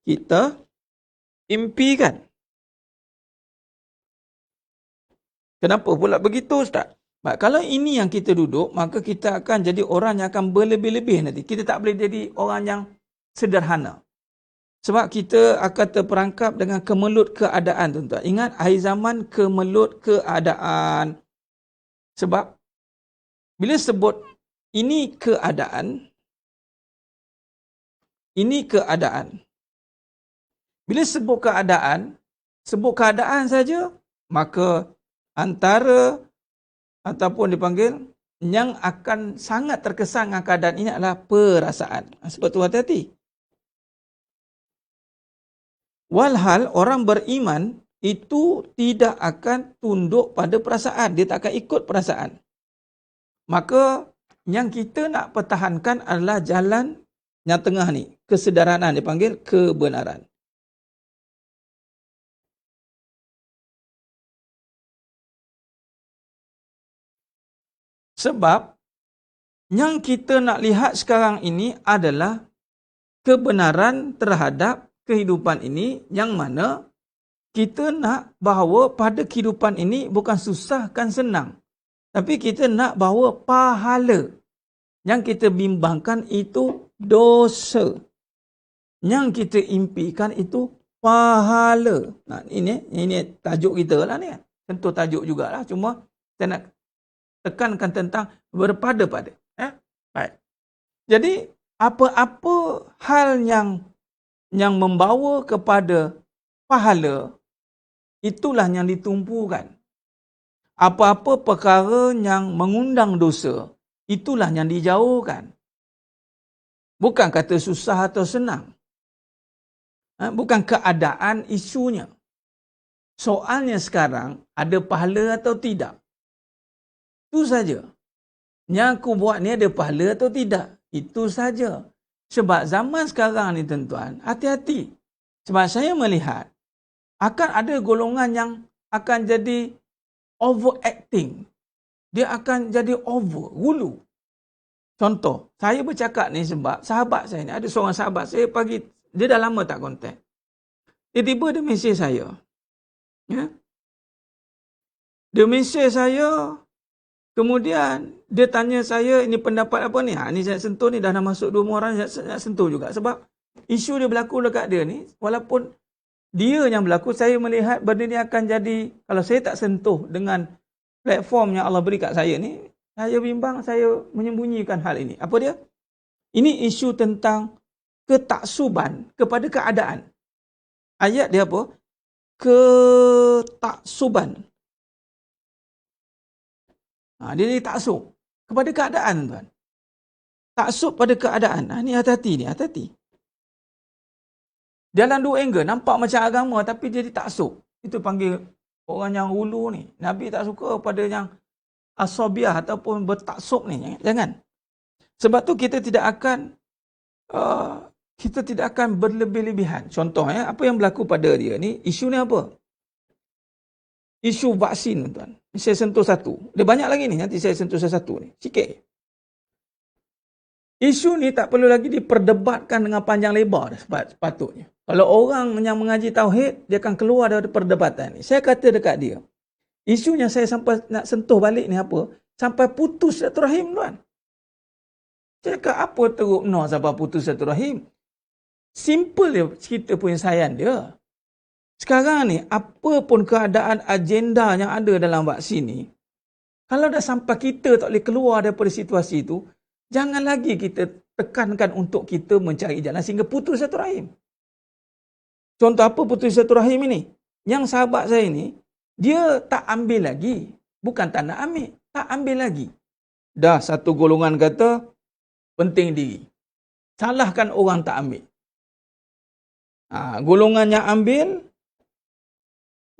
kita impikan. Kenapa pula begitu, Ustaz? Kalau ini yang kita duduk, maka kita akan jadi orang yang akan berlebih-lebih nanti. Kita tak boleh jadi orang yang sederhana. Sebab kita akan terperangkap dengan kemelut keadaan, tuan-tuan. Ingat, akhir zaman kemelut keadaan. Sebab, bila sebut ini keadaan, bila sebut keadaan saja, maka antara ataupun dipanggil yang akan sangat terkesan dengan keadaan ini adalah perasaan. Sebab tu hati-hati. Walhal orang beriman itu tidak akan tunduk pada perasaan. Dia tak akan ikut perasaan. Maka yang kita nak pertahankan adalah jalan yang tengah ni. Kesederhanaan dipanggil kebenaran. Sebab yang kita nak lihat sekarang ini adalah kebenaran terhadap kehidupan ini, yang mana kita nak bahawa pada kehidupan ini bukan susah kan senang. Tapi kita nak bahawa pahala. Yang kita bimbangkan itu dosa. Yang kita impikan itu pahala. Nah, ini tajuk kita lah ni. Tentu tajuk jugalah. Cuma saya nak tekankan tentang berpada-pada. Baik. Jadi apa-apa hal yang membawa kepada pahala, itulah yang ditumpukan. Apa-apa perkara yang mengundang dosa, itulah yang dijauhkan. Bukan kata susah atau senang. Bukan keadaan isunya. Soalnya sekarang, ada pahala atau tidak. Itu saja. Yang aku buat ni ada pahala atau tidak. Itu saja. Sebab zaman sekarang ni tuan-tuan, hati-hati. Sebab saya melihat, akan ada golongan yang akan jadi overacting. Dia akan jadi hulu. Contoh, saya bercakap ni sebab sahabat saya ni, ada seorang sahabat saya pagi, dia dah lama tak kontak. Tiba-tiba dia mesej saya. Ya? Dia mesej saya, kemudian dia tanya saya, ini pendapat apa ni? Ni saya sentuh ni, dah nak masuk 2 orang, saya sentuh juga. Sebab isu dia berlaku dekat dia ni, walaupun dia yang berlaku, saya melihat benda ni akan jadi, kalau saya tak sentuh dengan platform yang Allah beri kat saya ni, saya bimbang, saya menyembunyikan hal ini. Apa dia? Ini isu tentang ketaksuban kepada keadaan. Ayat dia apa? Ketaksuban. Dia ni taksub kepada keadaan, tuan. Taksub pada keadaan. Ni hati-hati ni, hati-hati. Dalam 2 angle, nampak macam agama tapi dia taksub. Itu panggil orang yang hulu ni. Nabi tak suka pada yang asabiah ataupun bertaksub ni. Jangan. Sebab tu kita tidak akan berlebih-lebihan. Contoh, apa yang berlaku pada dia ni, isu ni apa? Isu vaksin, tuan. Saya sentuh satu. Dia banyak lagi ni, nanti saya sentuh satu ni. Sikit. Isu ni tak perlu lagi diperdebatkan dengan panjang lebar sepatutnya. Kalau orang yang mengaji tauhid, dia akan keluar dari perdebatan ni. Saya kata dekat dia, isunya saya sampai nak sentuh balik ni apa? Sampai putus silaturahim, tuan. Saya cakap apa teruk no sampai putus silaturahim? Simple dia cerita punya sayang dia. Sekarang ni, apa pun keadaan agenda yang ada dalam vaksin ni, kalau dah sampai kita tak boleh keluar daripada situasi itu, jangan lagi kita tekankan untuk kita mencari jalan sehingga putus silaturahim. Contoh apa putus silaturahim ini? Yang sahabat saya ni, dia tak ambil lagi. Bukan tak nak ambil, tak ambil lagi. Dah satu golongan kata, penting diri. Salahkan orang tak ambil. Golongan yang ambil,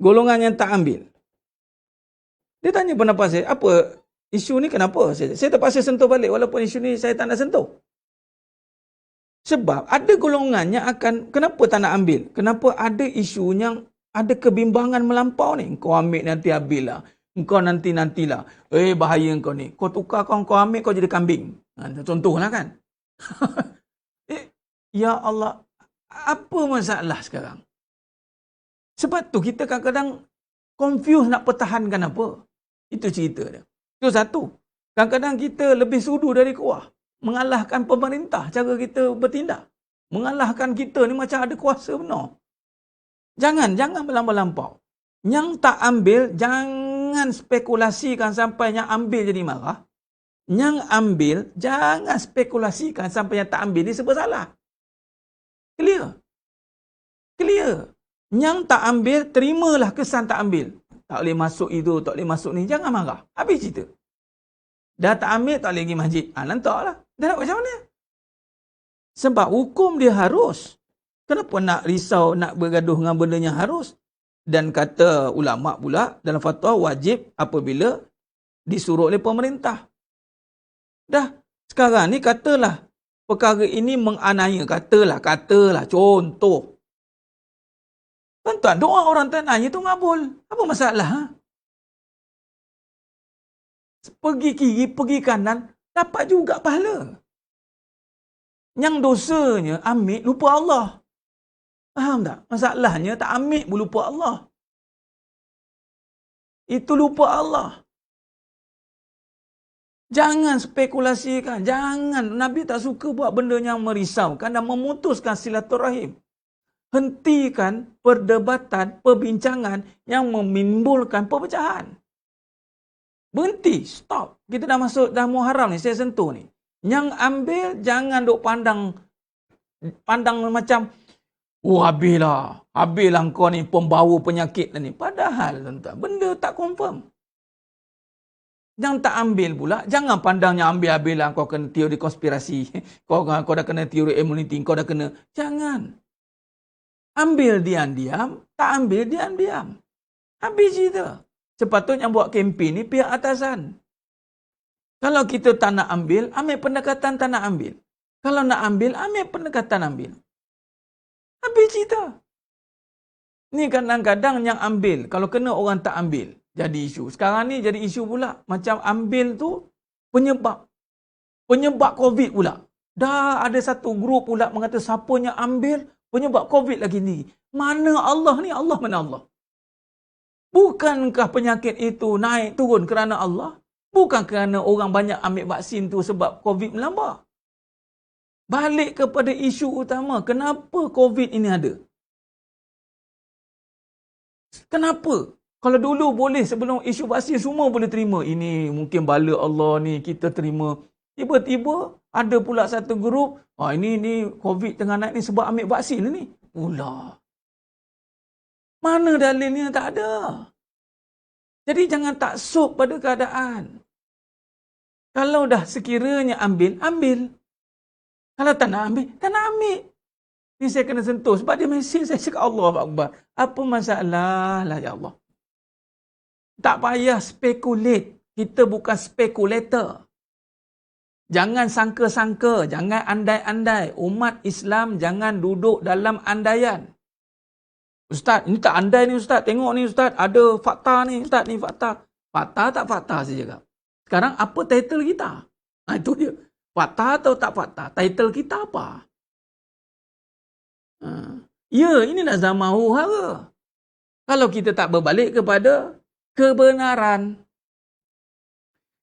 golongan yang tak ambil. Dia tanya pendapat saya, apa isu ni kenapa? Saya terpaksa sentuh balik walaupun isu ni saya tak nak sentuh. Sebab ada golongan yang akan, kenapa tak nak ambil? Kenapa ada isu yang ada kebimbangan melampau ni? Kau ambil nanti ambillah. Kau nanti-nantilah. Bahaya kau ni. Kau tukar kau ambil, kau jadi kambing. Contohlah kan. Ya Allah, apa masalah sekarang? Sebab tu kita kadang-kadang confuse nak pertahankan apa. Itu cerita dia. Itu satu. Kadang-kadang kita lebih sudu dari kuah. Mengalahkan pemerintah cara kita bertindak. Mengalahkan kita ni macam ada kuasa benar. Jangan melampau-lampau. Yang tak ambil, jangan spekulasikan sampai yang ambil jadi marah. Yang ambil, jangan spekulasikan sampai yang tak ambil dia sebab salah. Clear? Clear. Yang tak ambil, terimalah kesan tak ambil. Tak boleh masuk itu, tak boleh masuk ni. Jangan marah. Habis cerita. Dah tak ambil, tak boleh pergi masjid. Lantaklah. Dah nak macam mana? Sebab hukum dia harus. Kenapa nak risau, nak bergaduh dengan benda yang harus? Dan kata ulama pula, dalam fatwa wajib apabila disuruh oleh pemerintah. Dah, sekarang ni katalah, perkara ini menganiaya. Katalah, contoh. Tuan-tuan, doa orang tak nanya tu ngabul. Apa masalah? Ha? Pergi kiri, pergi kanan, dapat juga pahala. Yang dosanya ambil, lupa Allah. Faham tak? Masalahnya tak ambil pun lupa Allah. Itu lupa Allah. Jangan spekulasikan. Jangan. Nabi tak suka buat benda yang merisaukan dan memutuskan silaturahim. Hentikan perdebatan, perbincangan yang menimbulkan perpecahan. Berhenti. Stop. Kita dah masuk dah Muharram ni. Saya sentuh ni. Yang ambil, jangan duk pandang macam, oh habislah kau ni pembawa penyakit ni. Padahal tuan-tuan, benda tak confirm. Yang tak ambil pula, jangan pandangnya ambil-ambillah kau kena teori konspirasi. Kau dah kena teori immunity, kau dah kena. Jangan. Ambil diam-diam, tak ambil diam-diam. Habis cerita. Sepatutnya buat kempen ni pihak atasan. Kalau kita tak nak ambil pendekatan tak nak ambil. Kalau nak ambil pendekatan ambil. Habis cerita. Ni kadang-kadang yang ambil, kalau kena orang tak ambil, jadi isu. Sekarang ni jadi isu pula. Macam ambil tu penyebab COVID pula. Dah ada satu grup pula mengata siapanya ambil penyebab COVID lagi ni. Mana Allah ni? Allah mana Allah? Bukankah penyakit itu naik turun kerana Allah? Bukan kerana orang banyak ambil vaksin tu sebab COVID melambak. Balik kepada isu utama. Kenapa COVID ini ada? Kenapa? Kalau dulu boleh sebelum isu vaksin semua boleh terima. Ini mungkin bala Allah ni kita terima. Tiba-tiba ada pula satu grup. Ini COVID tengah naik ni sebab ambil vaksin ni. Pula. Mana dalilnya? Tak ada. Jadi jangan taksub pada keadaan. Kalau dah sekiranya ambil. Kalau tak nak ambil. Ni saya kena sentuh. Sebab dia mesej saya cakap Allah Akbar. Apa masalah lah ya Allah. Tak payah spekulate. Kita bukan spekulator. Jangan sangka-sangka. Jangan andai-andai. Umat Islam jangan duduk dalam andaian. Ustaz, ini tak andai ni Ustaz. Tengok ni Ustaz. Ada fakta ni Ustaz. Ni fakta. Fakta tak fakta saya cakap. Sekarang apa title kita? Itu dia. Fakta atau tak fakta? Title kita apa? Ya, inilah zaman huru-hara. Kalau kita tak berbalik kepada kebenaran.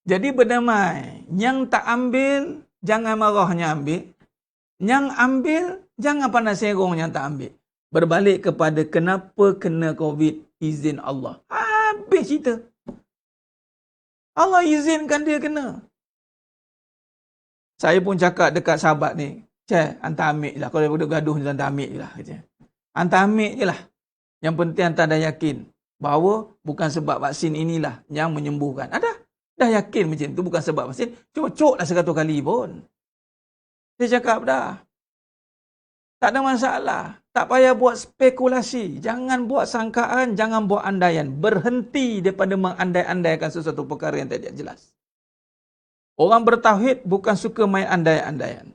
Jadi berdamai. Yang tak ambil, jangan marahnya ambil. Yang ambil, jangan pandang serong yang tak ambil. Berbalik kepada kenapa kena COVID, izin Allah. Habis cerita. Allah izinkan dia kena. Saya pun cakap dekat sahabat ni, Cik, hantar ambil je lah. Kalau dia gaduh, hantar ambil je lah. Hantar ambil je lah. Yang penting hantar dah yakin bahawa bukan sebab vaksin inilah yang menyembuhkan. Dah yakin macam tu bukan sebab vaksin. Cocoklah 100 kali pun. Saya cakap dah. Tak ada masalah. Tak payah buat spekulasi. Jangan buat sangkaan, jangan buat andaian. Berhenti daripada mengandai-andaikan sesuatu perkara yang tidak jelas. Orang bertauhid bukan suka main andai-andaian.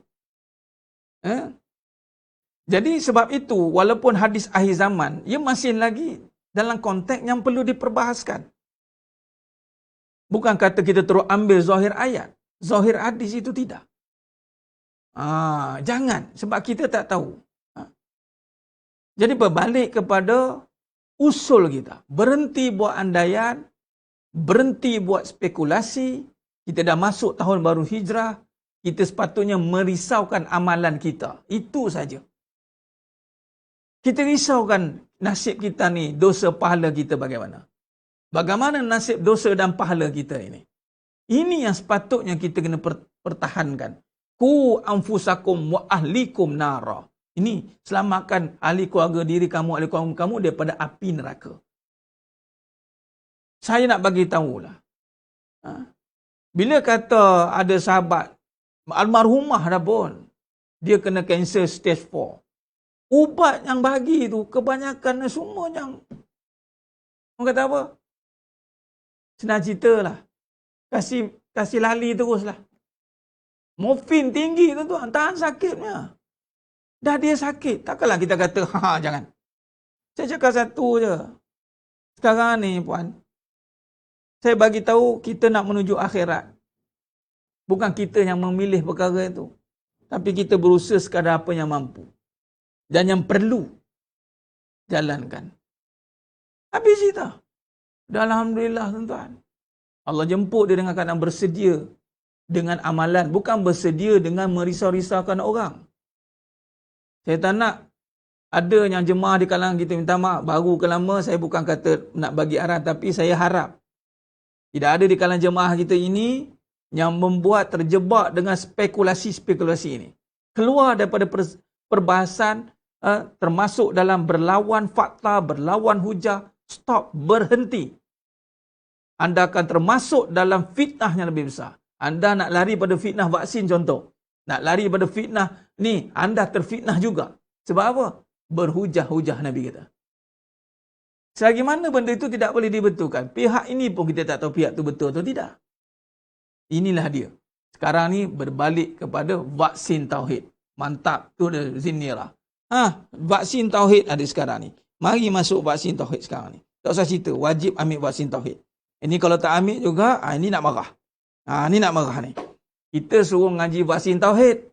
Jadi sebab itu, walaupun hadis akhir zaman, ia masih lagi dalam konteks yang perlu diperbahaskan. Bukan kata kita terus ambil zahir ayat. Zahir hadis itu tidak. Jangan, sebab kita tak tahu. Jadi berbalik kepada usul kita. Berhenti buat andaian, berhenti buat spekulasi. Kita dah masuk tahun baru hijrah. Kita sepatutnya merisaukan amalan kita. Itu saja. Kita risaukan nasib kita ni, dosa pahala kita bagaimana. Bagaimana nasib dosa dan pahala kita ini. Ini yang sepatutnya kita kena pertahankan. Ku anfusakum wa ahlikum nara. Ini selamatkan ahli keluarga diri kamu, ahli keluarga kamu daripada api neraka. Saya nak bagi tahulah. Bila kata ada sahabat, almarhumah dah pun, dia kena kanser stage 4. Ubat yang bagi tu, kebanyakan semua yang, orang kata apa? Senang cerita lah. Kasih lali terus lah. Morfin tinggi tuan-tuan, tahan sakitnya. Dah dia sakit, takkanlah kita kata, jangan. Saya cakap satu je. Sekarang ni puan, saya bagi tahu kita nak menuju akhirat. Bukan kita yang memilih perkara itu. Tapi kita berusaha sekadar apa yang mampu. Dan yang perlu jalankan. Habis cerita. Dan Alhamdulillah tuan-tuan. Allah jemput dia dengan keadaan bersedia dengan amalan. Bukan bersedia dengan merisau-risaukan orang. Saya tak nak ada yang jemaah di kalangan kita minta maaf. Baru ke lama saya bukan kata nak bagi arahan. Tapi saya harap tidak ada di kalangan jemaah kita ini yang membuat terjebak dengan spekulasi-spekulasi ini. Keluar daripada perbahasan termasuk dalam berlawan fakta, berlawan hujah. Stop, berhenti. Anda akan termasuk dalam fitnah yang lebih besar. Anda nak lari pada fitnah vaksin contoh. Nak lari pada fitnah ni, anda terfitnah juga. Sebab apa? Berhujah-hujah Nabi kata. Selagi mana benda itu tidak boleh dibetulkan. Pihak ini pun kita tak tahu pihak itu betul atau tidak. Inilah dia. Sekarang ni berbalik kepada vaksin tauhid. Mantap. Tu dia zinirah. Vaksin tauhid ada sekarang ni. Mari masuk vaksin tauhid sekarang ni. Tak usah cerita. Wajib ambil vaksin tauhid. Ini kalau tak ambil juga, ini nak marah. Ini nak marah ni. Kita suruh ngaji vaksin tauhid.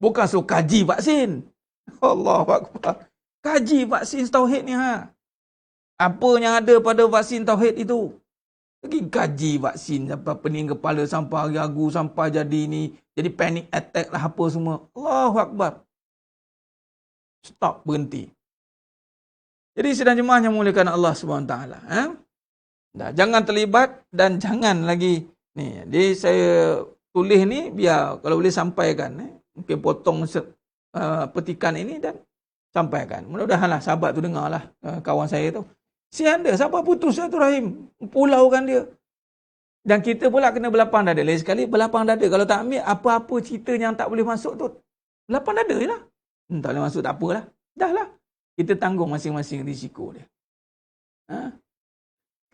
Bukan suruh kaji vaksin. Allahuakbar. Kaji vaksin tauhid ni. Apa yang ada pada vaksin tauhid itu? Pergi kaji vaksin sampai pening kepala, sampai ragu, sampai jadi ni, jadi panic attack lah apa semua. Allahuakbar. Stop, berhenti. Jadi sedang jemaah yang muliakan Allah SWT. Jangan terlibat dan jangan lagi ni. Jadi saya tulis ni biar kalau boleh sampaikan. Mungkin potong petikan ini dan sampaikan. Mudah-mudahanlah sahabat tu dengarlah, kawan saya tu. Si anda, siapa putus silaturahim? Pulaukan dia. Dan kita pula kena belapang dada. Lain sekali belapang dada. Kalau tak ambil apa-apa cerita yang tak boleh masuk tu, belapang dada je lah. Tak boleh masuk tak apalah. Dah lah. Kita tanggung masing-masing risiko dia.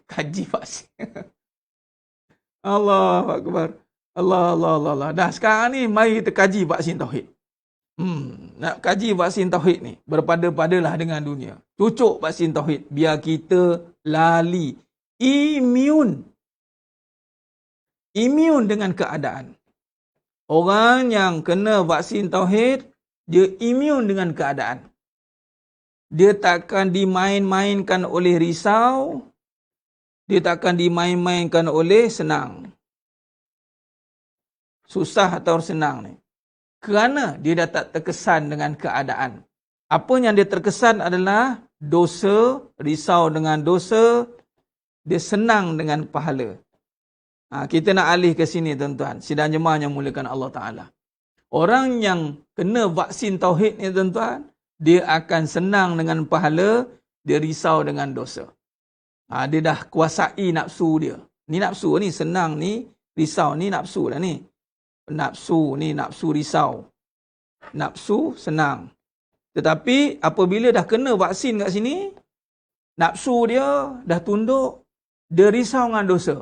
Kaji vaksin. Allahuakbar. Allah. Dah sekarang ni mari kita kaji vaksin tauhid. Nak kaji vaksin tauhid ni, berpada-padalah dengan dunia. Cucuk vaksin tauhid biar kita lali imun dengan keadaan. Orang yang kena vaksin tauhid, dia imun dengan keadaan. Dia takkan dimain-mainkan oleh risau, dia takkan dimain-mainkan oleh senang. Susah atau senang ni. Kerana dia dah tak terkesan dengan keadaan. Apa yang dia terkesan adalah dosa, risau dengan dosa, dia senang dengan pahala. Kita nak alih ke sini tuan-tuan. Sidang jemaah yang muliakan Allah Ta'ala. Orang yang kena vaksin tauhid ni tuan-tuan, dia akan senang dengan pahala, dia risau dengan dosa. Dia dah kuasai nafsu dia. Ni nafsu ni, senang ni, risau ni nafsu lah ni. Nafsu ni, nafsu risau. Nafsu senang. Tetapi apabila dah kena vaksin kat sini, nafsu dia dah tunduk, dia risau dengan dosa.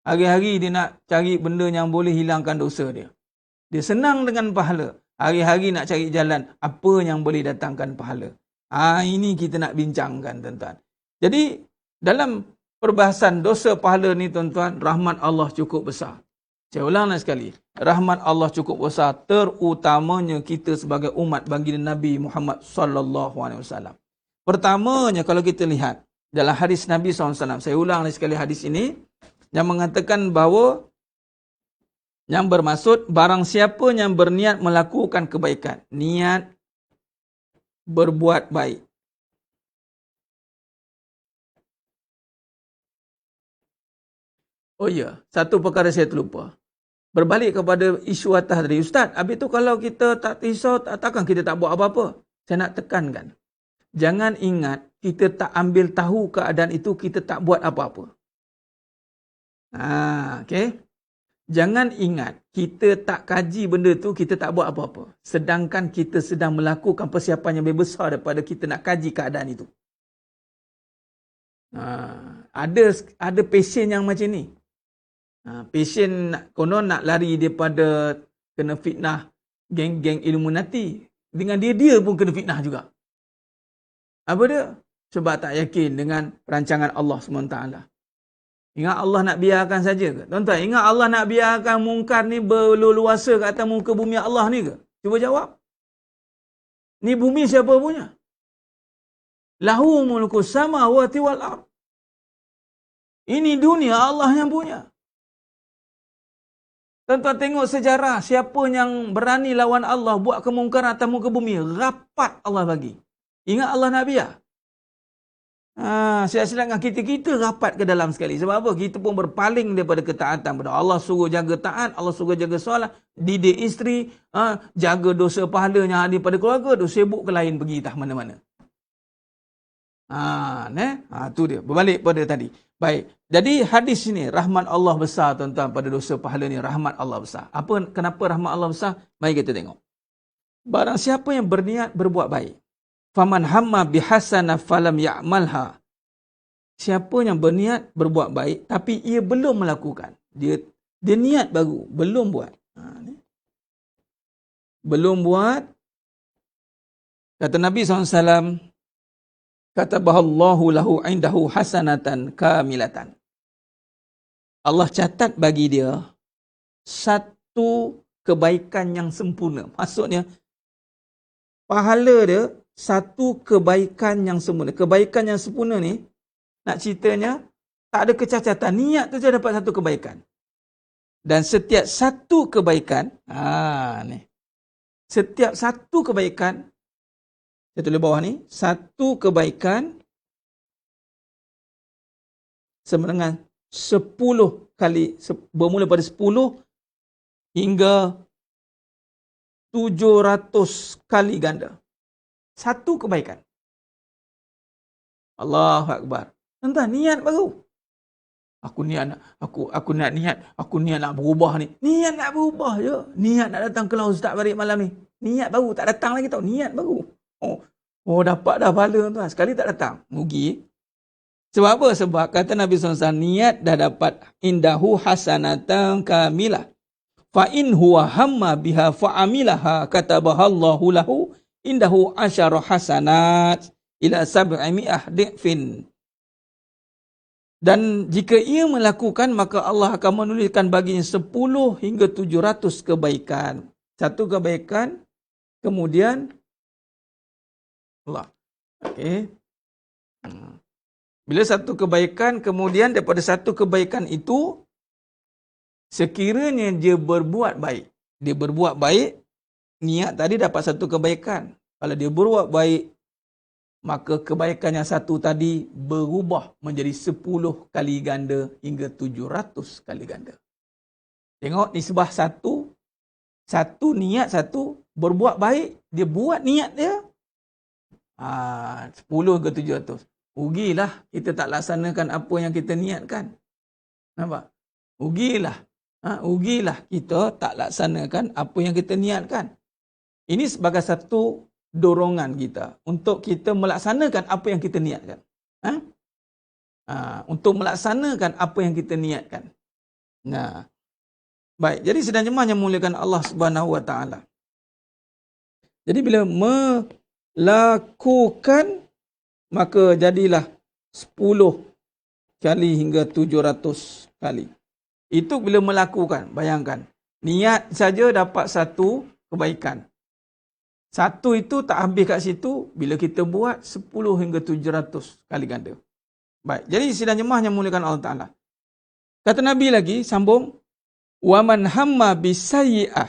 Hari-hari dia nak cari benda yang boleh hilangkan dosa dia. Dia senang dengan pahala. Hari-hari nak cari jalan apa yang boleh datangkan pahala. Ini kita nak bincangkan tuan-tuan. Jadi dalam perbahasan dosa pahala ni tuan-tuan, rahmat Allah cukup besar. Saya ulang lagi sekali. Rahmat Allah cukup besar, terutamanya kita sebagai umat baginda Nabi Muhammad sallallahu alaihi wasallam. Pertamanya kalau kita lihat dalam hadis Nabi SAW, saya ulang lagi sekali hadis ini yang mengatakan bahawa yang bermaksud barang siapa yang berniat melakukan kebaikan, niat berbuat baik. Oh ya, satu perkara saya terlupa. Berbalik kepada isu atas tadi. Ustaz, habis tu kalau kita tak risau, takkan kita tak buat apa-apa? Saya nak tekankan. Jangan ingat kita tak ambil tahu keadaan itu, kita tak buat apa-apa. Okey. Jangan ingat, kita tak kaji benda tu, kita tak buat apa-apa. Sedangkan kita sedang melakukan persiapan yang lebih besar daripada kita nak kaji keadaan itu. Ada pasien yang macam ni. Pasien konon nak lari daripada kena fitnah geng-geng Illuminati. Dengan dia pun kena fitnah juga. Apa dia? Sebab tak yakin dengan rancangan Allah SWT. Ingat Allah nak biarkan saja ke? Tuan-tuan, ingat Allah nak biarkan mungkar ni berluasa ke atas muka bumi Allah ni ke? Cuba jawab. Ni bumi siapa punya? Lahu mulku samawati wal ard. Ini dunia Allah yang punya. Tuan-tuan tengok sejarah, siapa yang berani lawan Allah buat kemungkaran atas muka bumi, rapat Allah bagi. Ingat Allah nak biar? Silap-silap dengan kita rapat ke dalam sekali. Sebab apa? Kita pun berpaling daripada ketaatan. Allah suruh jaga taat, Allah suruh jaga solat, didik isteri, jaga dosa pahala yang ada pada keluarga, tu sibuk ke lain pergi entah mana-mana. Tu dia. Berbalik pada tadi. Baik. Jadi hadis ini, rahmat Allah besar tuan-tuan pada dosa pahala ni. Rahmat Allah besar. Kenapa rahmat Allah besar? Mari kita tengok. Barang siapa yang berniat berbuat baik. Faman hamma bihasana falam ya'malha. Siapa yang berniat berbuat baik tapi ia belum melakukan. Dia niat baru, belum buat. Belum buat. Kata Nabi SAW, katabahallahu lahu indahu hasanatan kamilatan. Allah catat bagi dia satu kebaikan yang sempurna. Maksudnya, pahala dia satu kebaikan yang sempurna. Kebaikan yang sempurna ni, nak ceritanya, tak ada kecacatan. Niat tu je dapat satu kebaikan. Dan setiap satu kebaikan, setiap satu kebaikan, saya tulis bawah ni, satu kebaikan sama dengan 10 kali, bermula pada 10 hingga 700 kali ganda. Satu kebaikan. Allahu Akbar. Tuan-tuan, niat baru. Aku niat nak berubah ni. Niat nak berubah je. Niat nak datang kelas Ustaz balik malam ni. Niat baru, tak datang lagi tau. Niat baru. Oh dapat dah pahala tuan. Sekali tak datang. Rugi. Sebab apa? Sebab kata Nabi SAW, niat dah dapat indahu hasanatan kamilah. Fa in huwa hamma biha fa'amilaha katabahallahu lahu indahu asyara hasanat ila sab'imi'ah di'fin. Dan jika ia melakukan, maka Allah akan menuliskan baginya 10 hingga 700 kebaikan. Satu kebaikan, kemudian Allah. Okey. Bila satu kebaikan, kemudian daripada satu kebaikan itu, sekiranya dia berbuat baik. Dia berbuat baik, niat tadi dapat satu kebaikan. Kalau dia berbuat baik, maka kebaikan yang satu tadi berubah menjadi 10 kali ganda hingga 700 kali ganda. Tengok nisbah satu niat satu, berbuat baik, dia buat niat dia, 10 ke 700. Rugilah kita tak laksanakan apa yang kita niatkan. Nampak? Rugilah kita tak laksanakan apa yang kita niatkan. Ini sebagai satu dorongan kita untuk kita melaksanakan apa yang kita niatkan. Untuk melaksanakan apa yang kita niatkan. Baik, jadi sidang jemaah yang muliakan Allah Subhanahu Wa Taala. Jadi bila melakukan, maka jadilah 10 kali hingga 700 kali. Itu bila melakukan, bayangkan. Niat saja dapat satu kebaikan. Satu itu tak habis kat situ, bila kita buat 10 hingga 700 kali ganda. Baik, jadi sidang jemaah yang muliakan Allah Ta'ala. Kata Nabi lagi, sambung, وَمَنْ هَمَّ بِسَيِّئَةٍ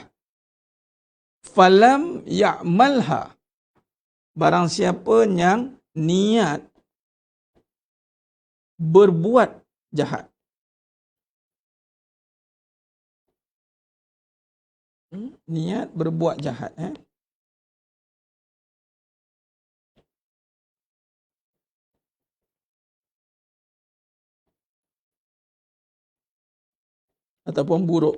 فَلَمْ يَعْمَلْهَا. Barang siapa yang niat berbuat jahat. Niat berbuat jahat. ataupun buruk.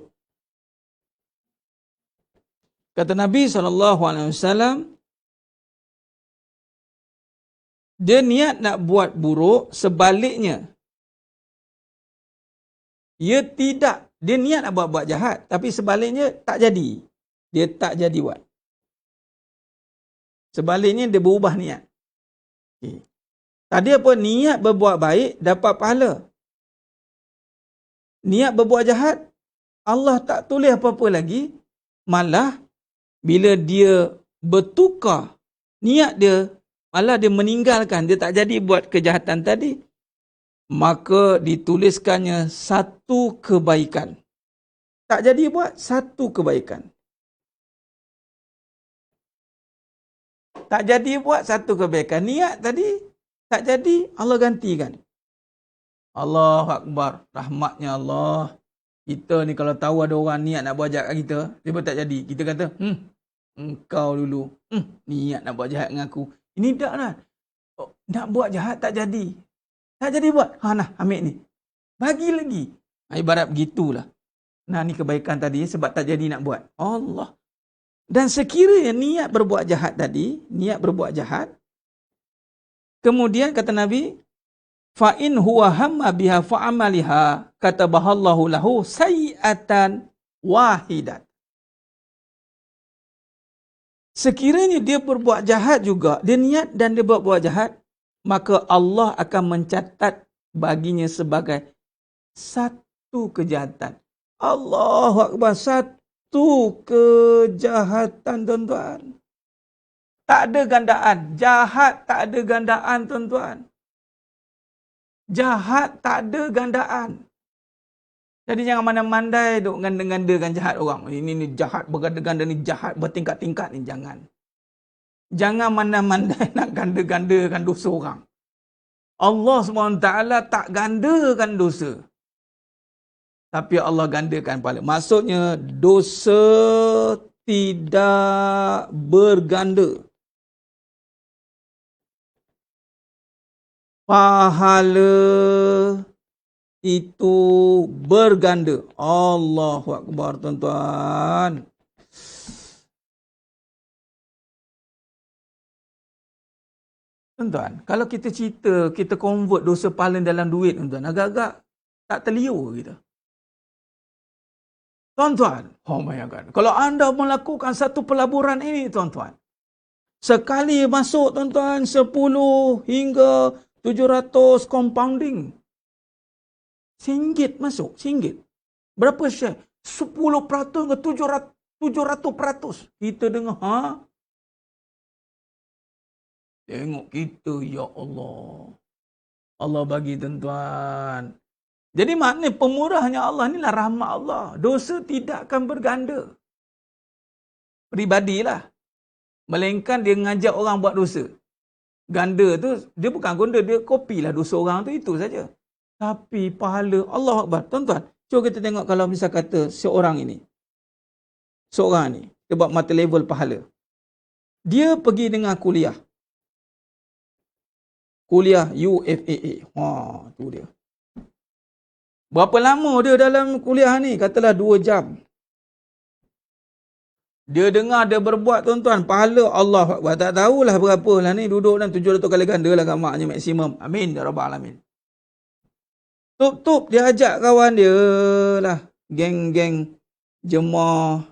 Kata Nabi SAW, dia niat nak buat buruk, sebaliknya dia niat nak buat jahat, tapi sebaliknya tak jadi. Dia tak jadi buat. Sebaliknya dia berubah niat. Okay. Tadi apa? Niat berbuat baik dapat pahala. Niat berbuat jahat, Allah tak tulis apa-apa lagi. Malah bila dia bertukar niat dia, malah dia meninggalkan, dia tak jadi buat kejahatan tadi, maka dituliskannya satu kebaikan. Tak jadi buat satu kebaikan. Tak jadi buat satu kebaikan. Niat tadi tak jadi, Allah gantikan. Allahu Akbar. Rahmatnya Allah. Kita ni kalau tahu ada orang niat nak buat jahat kat kita, dia pun tak jadi. Kita kata, engkau dulu. Niat nak buat jahat dengan aku. Ini tak lah. Nak buat jahat tak jadi. Tak jadi buat. Nah, ambil ni. Bagi lagi. Ibarat begitulah. Nah, ni kebaikan tadi sebab tak jadi nak buat. Allah. Dan sekiranya niat berbuat jahat tadi, niat berbuat jahat, kemudian kata Nabi, fa in huwa hamma biha fa amaliha katabahallahu lahu sayi'atan wahidat. Sekiranya dia berbuat jahat juga, dia niat dan dia buat jahat, maka Allah akan mencatat baginya sebagai satu kejahatan. Allahu Akbar, satu kejahatan, tuan-tuan. Tak ada gandaan. Jahat tak ada gandaan, tuan-tuan. Jahat tak ada gandaan. Jadi jangan mandai-mandai duk ganda-gandakan jahat orang. Ini jahat berganda-ganda, ni jahat bertingkat-tingkat ni, jangan. Jangan mandai-mandai nak ganda-gandakan dosa orang. Allah SWT tak gandakan dosa. Tapi Allah gandakan pahala. Maksudnya dosa tidak berganda. Pahala itu berganda. Allahu Akbar, tuan-tuan. Tuan-tuan, kalau kita cerita, kita convert dosa pahala dalam duit, tuan-tuan, agak-agak tak terliur kita. Tuan-tuan, bayangkan. Kalau anda melakukan satu pelaburan ini, tuan-tuan, sekali masuk, tuan-tuan, 10 hingga 700 compounding. RM1 masuk, RM1. Berapa share? 10% ke 700%. Kita dengar, Tengok kita, ya Allah. Allah bagi, tuan-tuan. Jadi maknanya pemurahnya Allah inilah rahmat Allah. Dosa tidak akan berganda. Peribadilah. Melainkan dia ngajak orang buat dosa. Ganda tu, dia bukan ganda, dia kopilah dosa orang tu, itu saja. Tapi pahala, Allah Akbar. Tuan-tuan, cuba kita tengok kalau misal kata seorang ini. Seorang ni, dia buat mata level pahala. Dia pergi dengan kuliah. Kuliah UFAA. Tu dia. Berapa lama dia dalam kuliah ni? Katalah 2 jam. Dia dengar dia berbuat, tuan-tuan, pahala Allah Akbar. Tak tahulah berapa lah ni. Duduk dalam 700 kali ganda lah gamaknya maksimum. Amin ya Rabbal Alamin. Tup-tup dia ajak kawan dia lah. Geng-geng jemaah.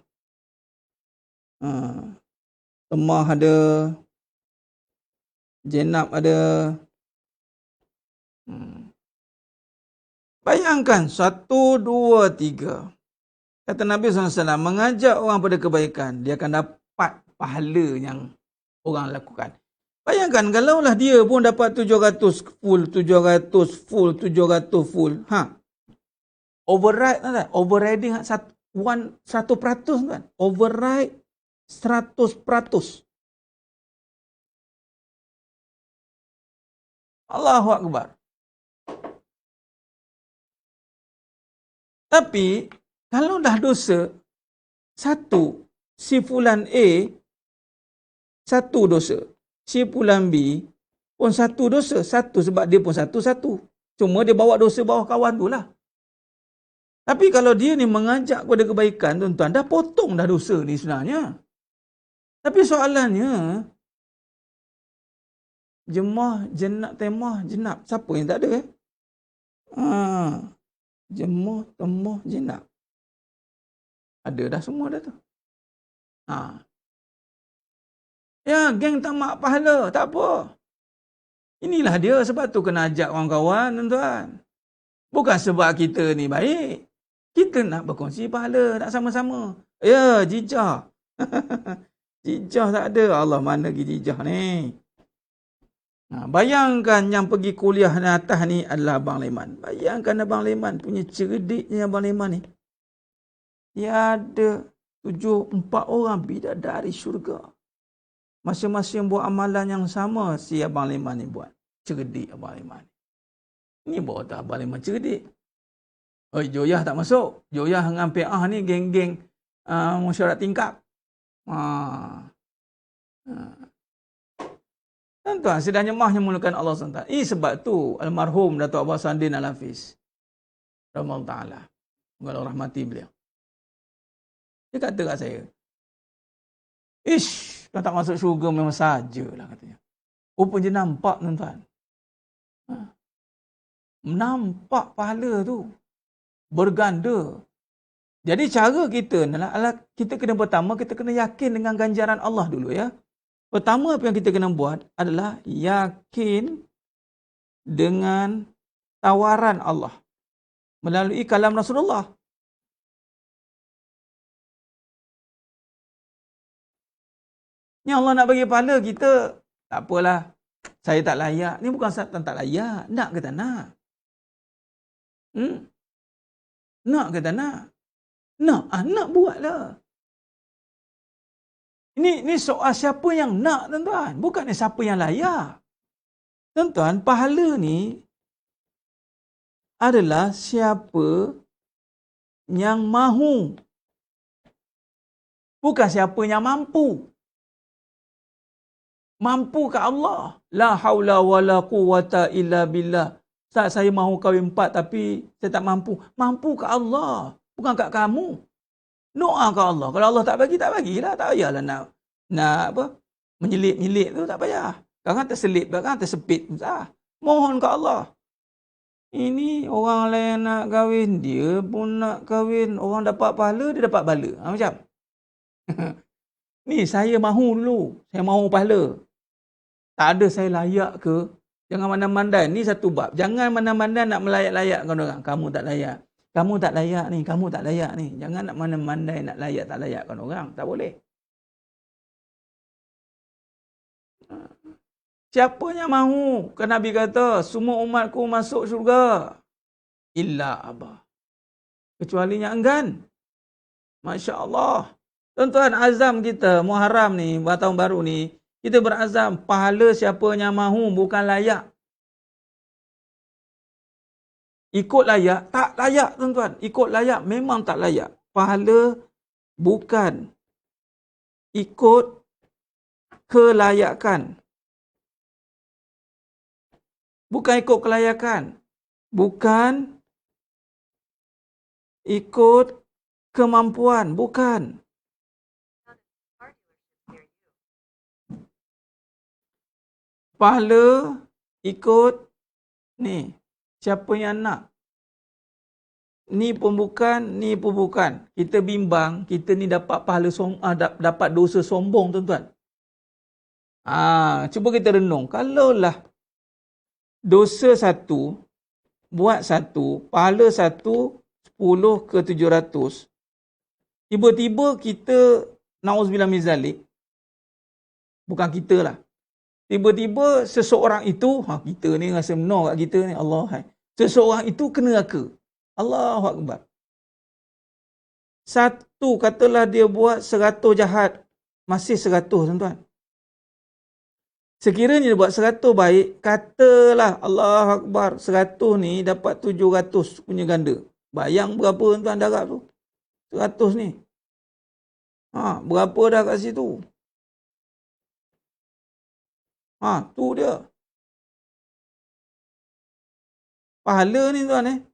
Temah ada. Jenab ada. Bayangkan 1, 2, 3. Kata Nabi SAW, mengajak orang pada kebaikan, dia akan dapat pahala yang orang lakukan. Bayangkan kalaulah dia pun dapat 700 full, 700 full, 700 full. Override tak? Overriding 100%, kan? Override 100%. Allahu Akbar. Tapi, kalau dah dosa, satu, si fulan A, satu dosa. Si fulan B pun satu dosa. Satu sebab dia pun satu. Cuma dia bawa dosa bawah kawan tu lah. Tapi kalau dia ni mengajak kepada kebaikan, tuan-tuan, dah potong dah dosa ni sebenarnya. Tapi soalannya, jemah, jenab, temah, jenab. Siapa yang tak ada? Jemah, temah, jenab. Ada dah semua dah tu. Ya, geng tamak pahala, tak apa. Inilah dia, sebab tu kena ajak kawan-kawan, tuan-tuan. Bukan sebab kita ni baik. Kita nak berkongsi pahala, nak sama-sama. Ya, jijah. Jijah tak ada. Allah, mana lagi jijah ni? Bayangkan yang pergi kuliah di atas ni adalah Abang Leman. Bayangkan Abang Leman punya cerdiknya Abang Leman ni. Dia ada 4 orang bidadari syurga. Masing-masing buat amalan yang sama si Abang Leman ni buat. Cerdik Abang Leman. Ini bawa tak Abang Leman cerdik. Joyah tak masuk. Joyah dengan PA ni geng-geng mesyuarat tingkap. Tuan-tuan, sedang nyemahnya mulakan Allah SWT. Sebab tu almarhum Datuk Abbas Sandin Al-Hafiz, rahimahullah ta'ala, Allah rahmati beliau, dia kata kat saya, kalau tak masuk syurga memang sajalah, katanya. Rupanya nampak, tuan-tuan. Nampak pahala tu berganda. Jadi cara kita adalah kita kena pertama, kita kena yakin dengan ganjaran Allah dulu, ya. Pertama apa yang kita kena buat adalah yakin dengan tawaran Allah melalui kalam Rasulullah. Ni Allah nak bagi pahala kita, tak apalah, saya tak layak. Ni bukan tak layak, nak ke tak nak? Nak ke tak nak? Nak buatlah. Ini soal siapa yang nak, tuan-tuan. Bukan siapa yang layak. Tuan-tuan, pahala ni adalah siapa yang mahu. Bukan siapa yang mampu. Mampu ke Allah. La haula wa la quwata illa billah. Saat saya mahu kahwin 4 tapi saya tak mampu. Mampu ke Allah. Bukan kat kamu. Doa ke Allah. Kalau Allah tak bagilah. Tak payahlah nak apa? Menyelit-nyelit tu tak payah. Kadang terselip, kadang tersepit. Mohon ke Allah. Ini orang lain nak kahwin, dia pun nak kahwin. Orang dapat pahala, dia dapat bala. Macam. Ni saya mahu dulu. Saya mahu pahala. Tak ada saya layak ke. Jangan mandang-mandang. Ni satu bab. Jangan mandang-mandang nak melayak-layakkan orang. Kamu tak layak. Kamu tak layak ni. Kamu tak layak ni. Jangan nak mandang-mandang nak layak tak layakkan orang. Tak boleh. Siapa yang mahu? Kan Nabi kata, semua umatku masuk syurga. Illa Abah. Kecualinya enggan. Masya Allah. Tuan-tuan, azam kita, Muharram ni, tahun baru ni, kita berazam, pahala siapa yang mahu, bukan layak. Ikut layak, tak layak, tuan-tuan. Ikut layak, memang tak layak. Pahala bukan ikut kelayakan. Bukan ikut kelayakan. Bukan ikut kemampuan. Bukan. Pahala ikut ni. Siapa yang nak. Ni pun bukan, ni pun bukan. Kita bimbang, kita ni dapat pahala dapat dosa sombong, tuan-tuan. Cuba kita renung. Kalaulah dosa 1, buat 1, pahala 1, 10 ke 700. Tiba-tiba kita, na'udzubillah min zalik, bukan kita lah. Tiba-tiba seseorang itu, kita ni rasa menor kat kita ni, Allah hai. Seseorang itu kena neraka. Allahu Akbar. 1, katalah dia buat 100 jahat, masih 100, tuan-tuan. Sekiranya dia buat 100 baik, katalah Allahu Akbar, 100 ni dapat 700 punya ganda. Bayang berapa, tuan-tuan, darab tu? 100 ni. Berapa dah kat situ? Tu dia. Pahala ni, tuan,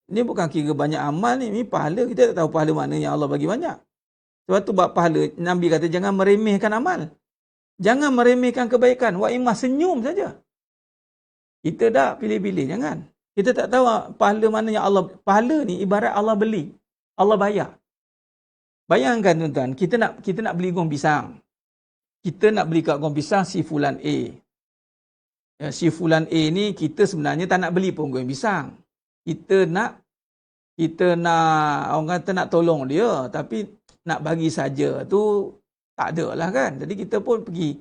Ni bukan kira banyak amal ni. Ni pahala. Kita tak tahu pahala mana yang Allah bagi banyak. Sebab tu bab pahala, Nabi kata jangan meremehkan amal. Jangan meremehkan kebaikan. Wa imah senyum saja. Kita dah pilih-pilih. Jangan. Kita tak tahu pahala mana yang Allah. Pahala ni ibarat Allah beli. Allah bayar. Bayangkan tuan-tuan. Kita nak beli gong pisang. Kita nak beli kat gong pisang si Fulan A. Si Fulan A ni kita sebenarnya tak nak beli pun gong pisang. Kita nak orang kata nak tolong dia. Tapi nak bagi saja tu tak ada lah kan. Jadi kita pun pergi.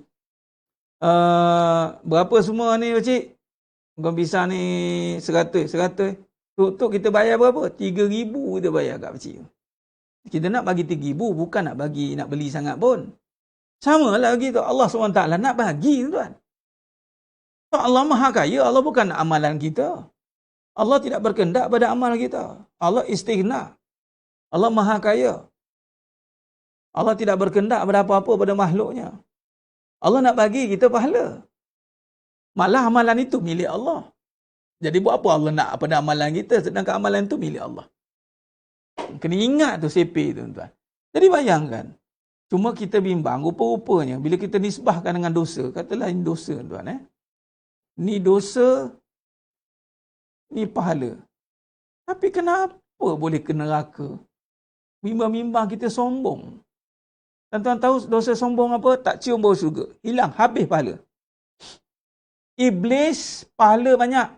Berapa semua ni pakcik? Gong pisang ni 100. Tuk kita bayar berapa? 3,000 kita bayar kat pakcik. Kita nak bagi 3,000 bukan nak beli sangat pun. Sama lah begitu. Allah SWT nak bagi tuan. Allah Maha Kaya. Allah bukan amalan kita. Allah tidak berkehendak pada amal kita. Allah istighna. Allah Maha Kaya. Allah tidak berkehendak pada apa-apa pada makhluknya. Allah nak bagi kita pahala. Malah amalan itu milik Allah. Jadi buat apa Allah nak pada amalan kita sedangkan amalan itu milik Allah. Kena ingat tu sepe tuan-tuan. Jadi bayangkan. Cuma kita bimbang rupa-rupanya bila kita nisbahkan dengan dosa. Katalah ini dosa tuan. Ni dosa. Ni pahala. Tapi kenapa boleh ke neraka? Bimbang-bimbang kita sombong. Tuan-tuan tahu dosa sombong apa? Tak cium bau syurga. Hilang. Habis pahala. Iblis pahala banyak.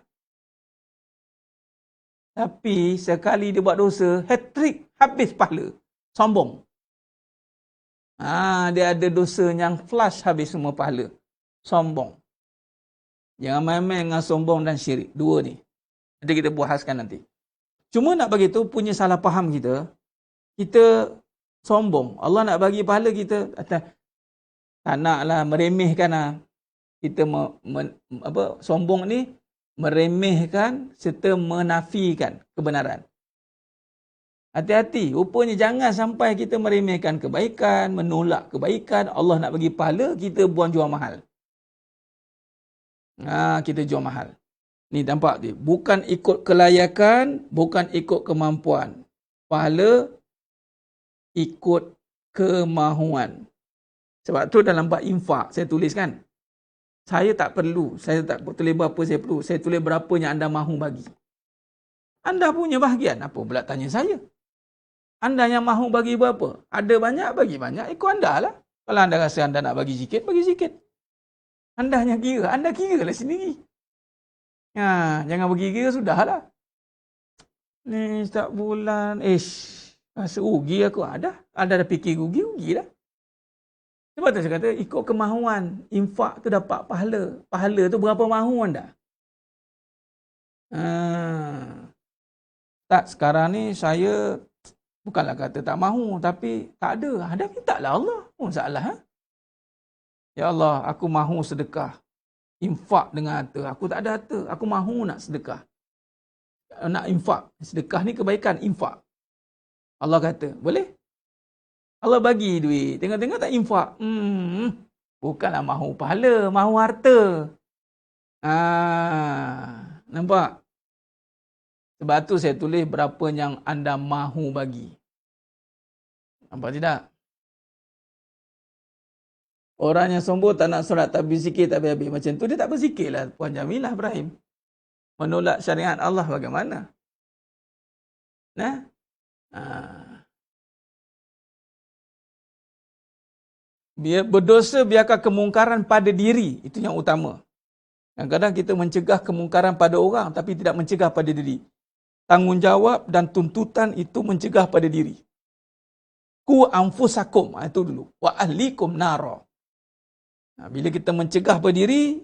Tapi sekali dia buat dosa, hat-trick, habis pahala. Sombong. Dia ada dosa yang flash habis semua pahala. Sombong. Jangan main-main dengan sombong dan syirik. Dua ni. Nanti kita bahaskan nanti. Cuma nak bagi tu punya salah faham kita. Kita sombong. Allah nak bagi pahala kita. Tak naklah meremehkan lah. Kita sombong ni meremehkan serta menafikan kebenaran. Hati-hati. Rupanya jangan sampai kita meremehkan kebaikan, menolak kebaikan. Allah nak bagi pahala, kita buang jual mahal. Kita jual mahal. Ni nampak dia. Bukan ikut kelayakan, bukan ikut kemampuan. Pahala ikut kemahuan. Sebab tu dalam bab infak saya tulis kan. Saya tak tulis berapa saya perlu. Saya tulis berapa yang anda mahu bagi. Anda punya bahagian. Apa pula tanya saya? Anda yang mahu bagi berapa? Ada banyak, bagi banyak. Ikut anda lah. Kalau anda rasa anda nak bagi sikit, bagi sikit. Anda hanya kira. Anda kira lah sendiri. Jangan bagi kira, sudahlah. Ni setiap bulan. Rasa rugi aku. Ada dah fikir rugi dah. Sebab tu saya kata, ikut kemahuan. Infak tu dapat pahala. Pahala tu berapa mahu anda? Tak, sekarang ni saya bukanlah kata tak mahu, tapi tak ada. Ada minta lah Allah. Masalah. Ya Allah, aku mahu sedekah. Infak dengan harta. Aku tak ada harta. Aku mahu nak sedekah. Nak infak. Sedekah ni kebaikan, infak. Allah kata, boleh? Allah bagi duit. Tengok-tengok tak infak. Bukanlah mahu pahala, mahu harta. Nampak? Sebab tu saya tulis berapa yang anda mahu bagi. Nampak tidak? Orang yang sombong tak nak solat, tak berzikir, tak habis-habis. Macam tu dia tak berzikir lah. Puan Jamilah Ibrahim. Menolak syariat Allah bagaimana? Berdosa biarkan kemungkaran pada diri. Itu yang utama. Kadang-kadang kita mencegah kemungkaran pada orang tapi tidak mencegah pada diri. Tanggungjawab dan tuntutan itu mencegah pada diri. Ku anfusakum. Itu dulu. Wa ahlikum nara. Bila kita mencegah pada diri,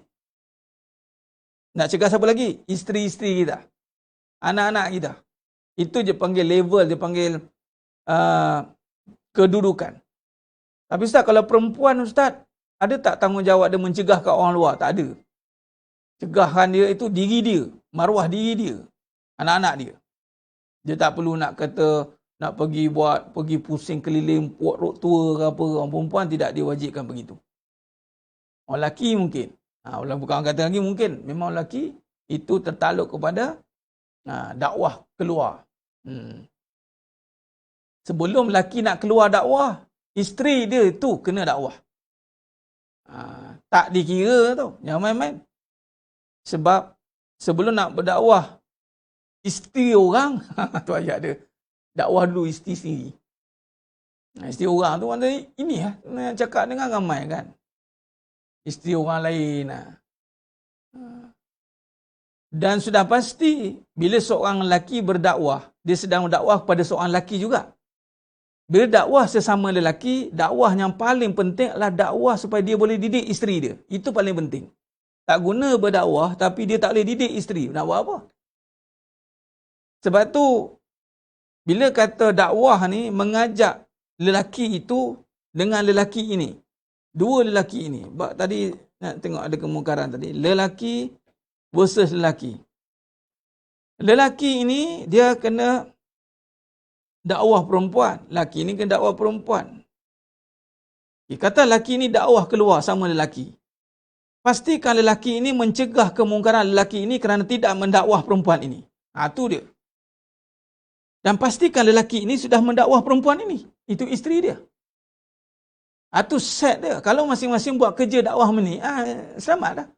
nak cegah siapa lagi? Isteri-isteri kita. Anak-anak kita. Itu je panggil level, dia panggil kedudukan. Tapi Ustaz, kalau perempuan Ustaz, ada tak tanggungjawab dia mencegah kat orang luar? Tak ada. Cegahan dia itu diri dia, maruah diri dia, anak-anak dia. Dia tak perlu nak kata, nak pergi pusing keliling puak rok tua ke apa. Orang perempuan tidak diwajibkan begitu. Orang lelaki mungkin. Bukan orang kata lagi mungkin. Memang lelaki itu tertakluk kepada Dakwah keluar. Sebelum lelaki nak keluar dakwah, isteri dia tu kena dakwah. Tak dikira tau. Jangan main-main. Sebab sebelum nak berdakwah, isteri orang, tu ayat dia. Dakwah dulu isteri sendiri. Isteri orang tu mana ini cakap dengan ramai kan. Isteri orang lain. Dan sudah pasti, bila seorang lelaki berdakwah, dia sedang berdakwah kepada seorang lelaki juga. Bila dakwah sesama lelaki, dakwah yang paling penting adalah dakwah supaya dia boleh didik isteri dia. Itu paling penting. Tak guna berdakwah, tapi dia tak boleh didik isteri. Nak buat apa? Sebab tu, bila kata dakwah ni, mengajak lelaki itu dengan lelaki ini. Dua lelaki ini. Tadi, nak tengok ada kemungkaran tadi. Lelaki versus lelaki. Lelaki ini, dia kena dakwah perempuan. Lelaki ini kena dakwah perempuan. Kata lelaki ini dakwah keluar sama lelaki. Pastikan lelaki ini mencegah kemungkaran lelaki ini kerana tidak mendakwah perempuan ini. Itu dia. Dan pastikan lelaki ini sudah mendakwah perempuan ini. Itu isteri dia. Itu set dia. Kalau masing-masing buat kerja dakwah ni, selamat dah.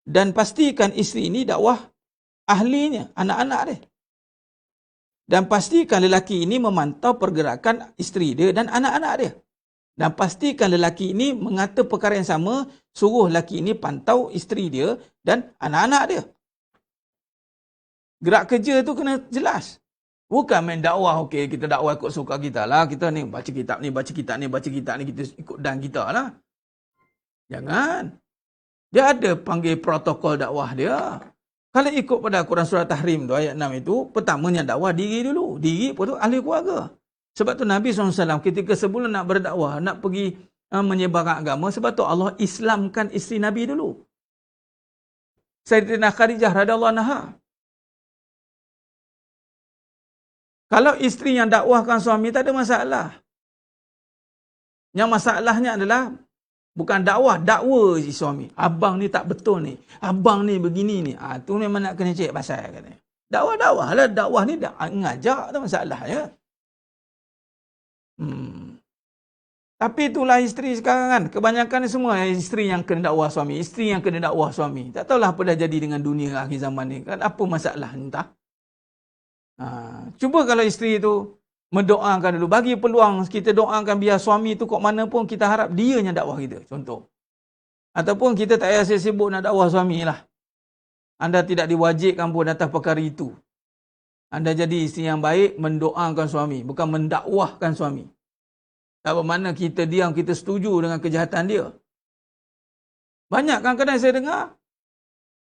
Dan pastikan isteri ini dakwah ahlinya, anak-anak dia. Dan pastikan lelaki ini memantau pergerakan isteri dia dan anak-anak dia. Dan pastikan lelaki ini mengata perkara yang sama, suruh lelaki ini pantau isteri dia dan anak-anak dia. Gerak kerja tu kena jelas. Bukan main dakwah, okey, kita dakwah ikut suka kita lah. Kita ni baca kitab ni, baca kitab ni, baca kitab ni, kita ikut dan kita lah. Jangan. Dia ada panggil protokol dakwah dia. Kalau ikut pada Quran Surah Tahrim tu, ayat 6 itu, pertamanya dakwah diri dulu. Diri, lepas tu ahli keluarga. Sebab tu Nabi SAW ketika sebelum nak berdakwah, nak pergi menyebarkan agama, sebab tu Allah Islamkan isteri Nabi dulu. Sayyidatina Khadijah radhiyallahu anha. Kalau isteri yang dakwahkan suami, tak ada masalah. Yang masalahnya adalah bukan dakwah, dakwa si suami. Abang ni tak betul ni. Abang ni begini ni. Tu memang nak kena cek pasal katanya. Dakwah lah. Dakwah ni ngajak tu masalahnya. Tapi itulah isteri sekarang kan. Kebanyakan ni semua isteri yang kena dakwah suami. Isteri yang kena dakwah suami. Tak tahulah apa dah jadi dengan dunia akhir zaman ni. Kan apa masalah entah. Cuba kalau isteri tu mendoakan dulu. Bagi peluang kita doakan biar suami tu kok mana pun kita harap dia yang dakwah kita. Contoh. Ataupun kita tak payah sibuk nak dakwah suami lah. Anda tidak diwajibkan pun atas perkara itu. Anda jadi isteri yang baik mendoakan suami. Bukan mendakwahkan suami. Tak bermakna kita diam, kita setuju dengan kejahatan dia. Banyak kadang-kadang saya dengar.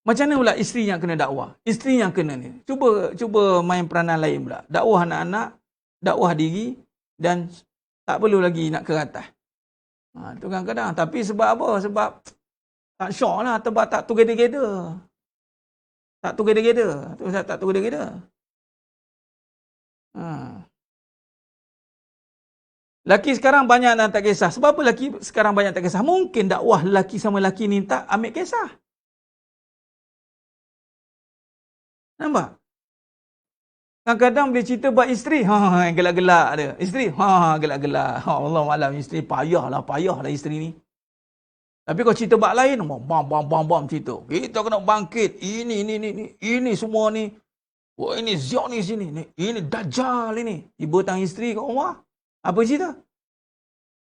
Macam mana pula isteri yang kena dakwah? Isteri yang kena ni. Cuba main peranan lain pula. Dakwah anak-anak, dakwah diri dan tak perlu lagi nak ke atas. Tu kadang-kadang. Tapi sebab apa? Sebab tak syok lah. Sebab tak together-together. Tak together-together. Tak together-together. Laki sekarang banyak yang tak kisah. Sebab apa laki sekarang banyak tak kisah? Mungkin dakwah laki sama laki ni tak ambil kisah. Nampak? Kadang-kadang bila cerita buat isteri, gelak-gelak dia. Isteri, gelak-gelak. Allah malam isteri, payahlah isteri ni. Tapi kalau cerita buat lain, bam cerita. Kita kena bangkit. Ini semua ni. Wah, ini Zionis ini. Ini Dajjal ini. Ibu tang isteri kat rumah. Apa cerita?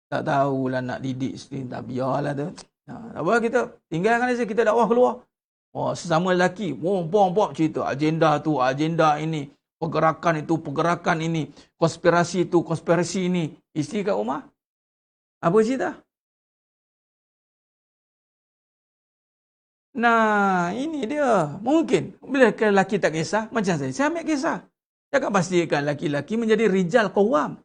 Tak tahulah nak didik isteri. Tak biarlah tu. Tak apa kita. Tinggalkan saja kita dakwah keluar. Sesama lelaki. Bom cerita. Agenda tu, agenda ini. Pergerakan itu, pergerakan ini. Konspirasi itu, konspirasi ini. Isteri kat rumah. Apa cerita? Nah, ini dia. Mungkin. Bila lelaki tak kisah, macam saya ambil kisah. Jangan pastikan lelaki-lelaki menjadi rijal qawam.